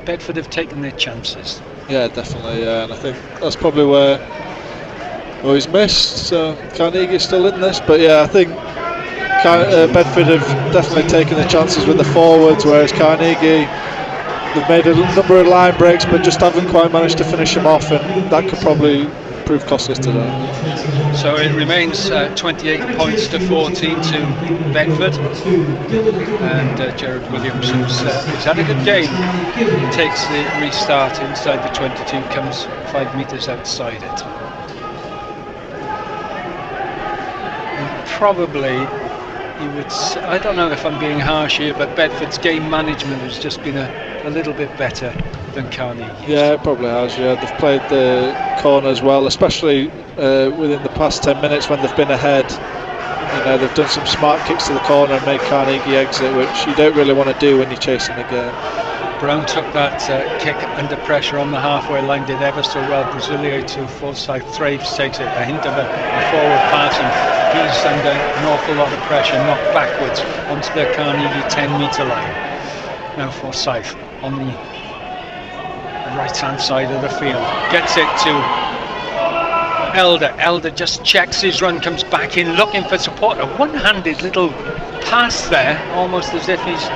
Bedford have taken their chances. Yeah, definitely, yeah, and I think that's probably where he's missed, so Carnegie's still in this, but yeah, I think Bedford have definitely taken the chances with the forwards, whereas Carnegie, they've made a number of line breaks but just haven't quite managed to finish them off, and that could probably prove costly today. So it remains 28 points to 14 to Bedford, and Gerard Williams, who's had a good game, takes the restart inside the 22, comes 5 metres outside it. And probably, you would I don't know if I'm being harsh here, but Bedford's game management has just been a little bit better than Carnegie. Yeah, it probably has. Yeah, they've played the corners well, especially within the past 10 minutes when they've been ahead. You know, they've done some smart kicks to the corner and made Carnegie exit, which you don't really want to do when you're chasing the game. Brown took that kick under pressure on the halfway line, did ever so well. Brasilia to Forsyth. Thraves takes it, a hint of a forward pass, and he's under an awful lot of pressure, knocked backwards onto the Carnegie 10-metre line. Now Forsyth on the right-hand side of the field, gets it to Elder just checks his run, comes back in looking for support. A one-handed little pass there, almost as if he's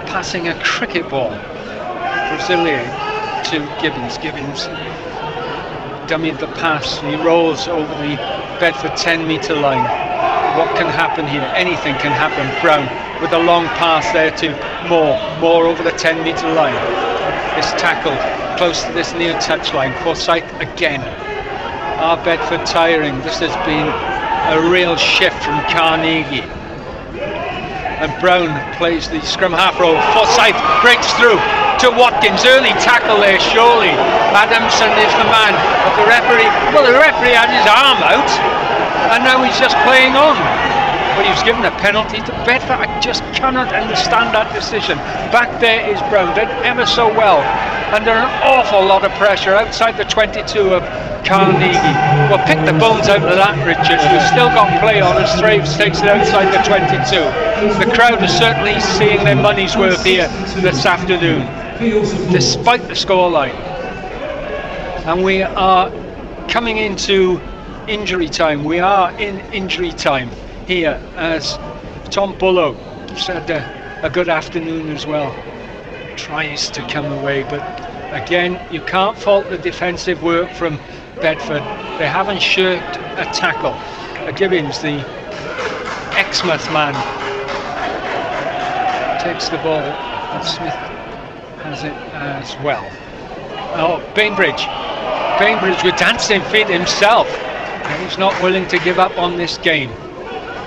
passing a cricket ball. Brasilia to Gibbons. Gibbons dummied the pass. He rolls over the Bedford 10-metre line. What can happen here? Anything can happen. Brown with a long pass there to Moore over the 10-metre line. Is tackled close to this near touchline. Forsyth again. Are Bedford tiring? This has been a real shift from Carnegie. And Brown plays the scrum half roll. Forsyth breaks through to Watkins. Early tackle there, surely. Adamson is the man. But the referee had his arm out, and now he's just playing on. But he was given a penalty to Bedford. I just cannot understand that decision. Back there is Brown, did ever so well, under an awful lot of pressure outside the 22 of Carnegie. Well, pick the bones out of that, Richard. We've still got play on as Thraves takes it outside the 22. The crowd is certainly seeing their money's worth here this afternoon, despite the scoreline. And we are coming into injury time. We are in injury time here, as Tom Bullock said a good afternoon as well. Tries to come away, but again, you can't fault the defensive work from Bedford. They haven't shirked a tackle. Gibbons, the Exmouth man, takes the ball, and Smith has it as well. Oh, Bainbridge with dancing feet himself, and he's not willing to give up on this game.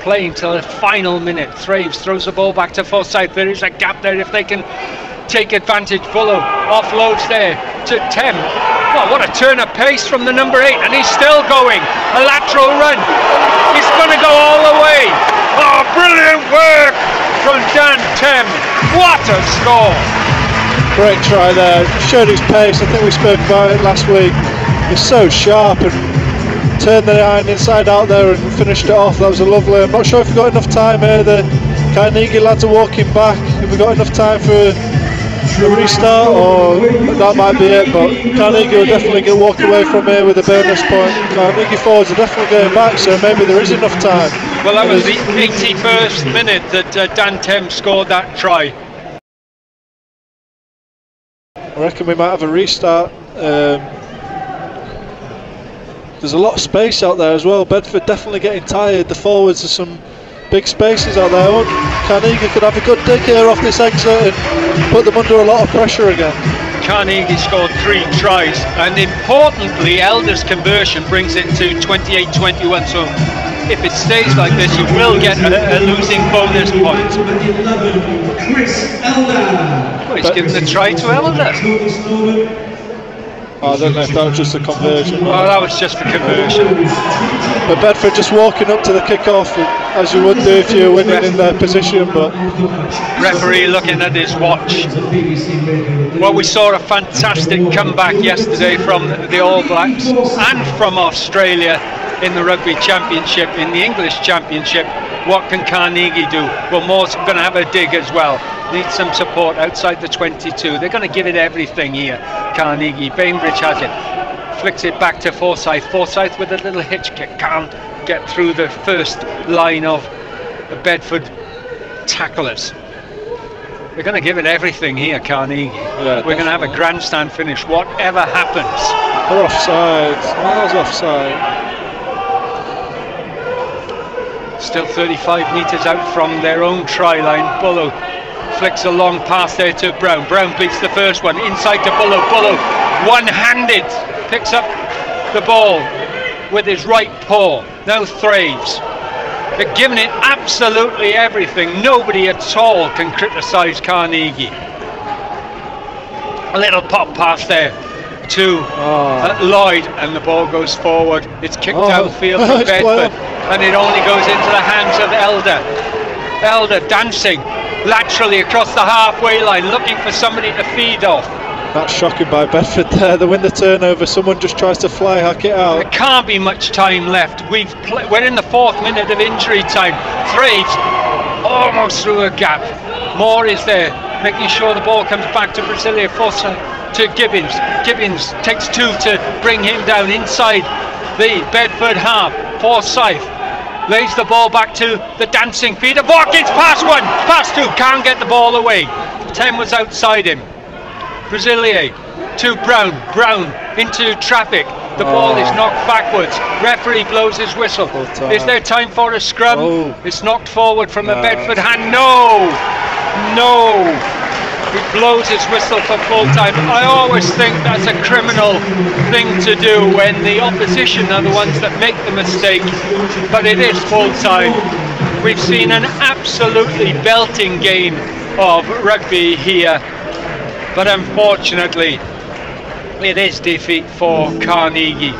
Playing till the final minute. Thraves throws the ball back to Forsyth. There is a gap there if they can take advantage. Bullock offloads there to Tem. Well, what a turn of pace from the number 8, and he's still going. A lateral run. He's going to go all the way. Oh, brilliant work from Dan Tem. What a score. Great try there. Showed his pace. I think we spoke about it last week. He's so sharp and turned the iron inside out there and finished it off. That was a lovely. I'm not sure if we've got enough time here. The Carnegie lads are walking back. Have we got enough time for a restart, or that might be it? But Carnegie will definitely walk away from here with a bonus point. Carnegie forwards are definitely going back, so maybe there is enough time. Well, that was the 81st minute that Dan Tem scored that try. I reckon we might have a restart There's a lot of space out there as well. Bedford definitely getting tired. The forwards are some big spaces out there. Carnegie could have a good dig here off this exit and put them under a lot of pressure again. Carnegie scored 3 tries, and importantly, Elder's conversion brings it to 28-21. So if it stays like this, you will get a losing bonus point. Well, he's given the try to Elder. I don't know if that was just a conversion. Oh, that was just a conversion. But Bedford just walking up to the kick-off, as you would do if you were winning in their position. But referee looking at his watch. Well, we saw a fantastic comeback yesterday from the All Blacks and from Australia in the Rugby Championship, in the English Championship. What can Carnegie do? Well, Moore's going to have a dig as well. Needs some support outside the 22. They're going to give it everything here, Carnegie. Bainbridge has it. Flicks it back to Forsyth. Forsyth with a little hitch kick. Can't get through the first line of the Bedford tacklers. They're going to give it everything here, Carnegie. Yeah, we're going to have a grandstand finish, whatever happens. They're offside. Miles offside. Still 35 metres out from their own try line. Bullough flicks a long pass there to Brown. Brown beats the first one. Inside to Bullough. Bullough, one-handed, picks up the ball with his right paw. Now Thraves. They're giving it absolutely everything. Nobody at all can criticise Carnegie. A little pop pass there to Lloyd, and the ball goes forward. It's kicked outfield for Bedford, and it only goes into the hands of Elder. Elder dancing laterally across the halfway line, looking for somebody to feed off. That's shocking by Bedford there. They win the turnover. Someone just tries to fly hack it out. There can't be much time left. We're in the 4th minute of injury time. Thraves almost through a gap. Moore is there, making sure the ball comes back to Brasilia. Forsyth to Gibbons. Gibbons takes 2 to bring him down inside the Bedford half. Forsyth lays the ball back to the dancing feeder. Watkins past 1, past 2, can't get the ball away. 10 was outside him. Brasilia to Brown. Brown into traffic. The ball is knocked backwards. Referee blows his whistle. Is there time for a scrum? It's knocked forward from a Bedford hand. No! He blows his whistle for full time. I always think that's a criminal thing to do when the opposition are the ones that make the mistake, but it is full time. We've seen an absolutely belting game of rugby here, but unfortunately it is defeat for Carnegie.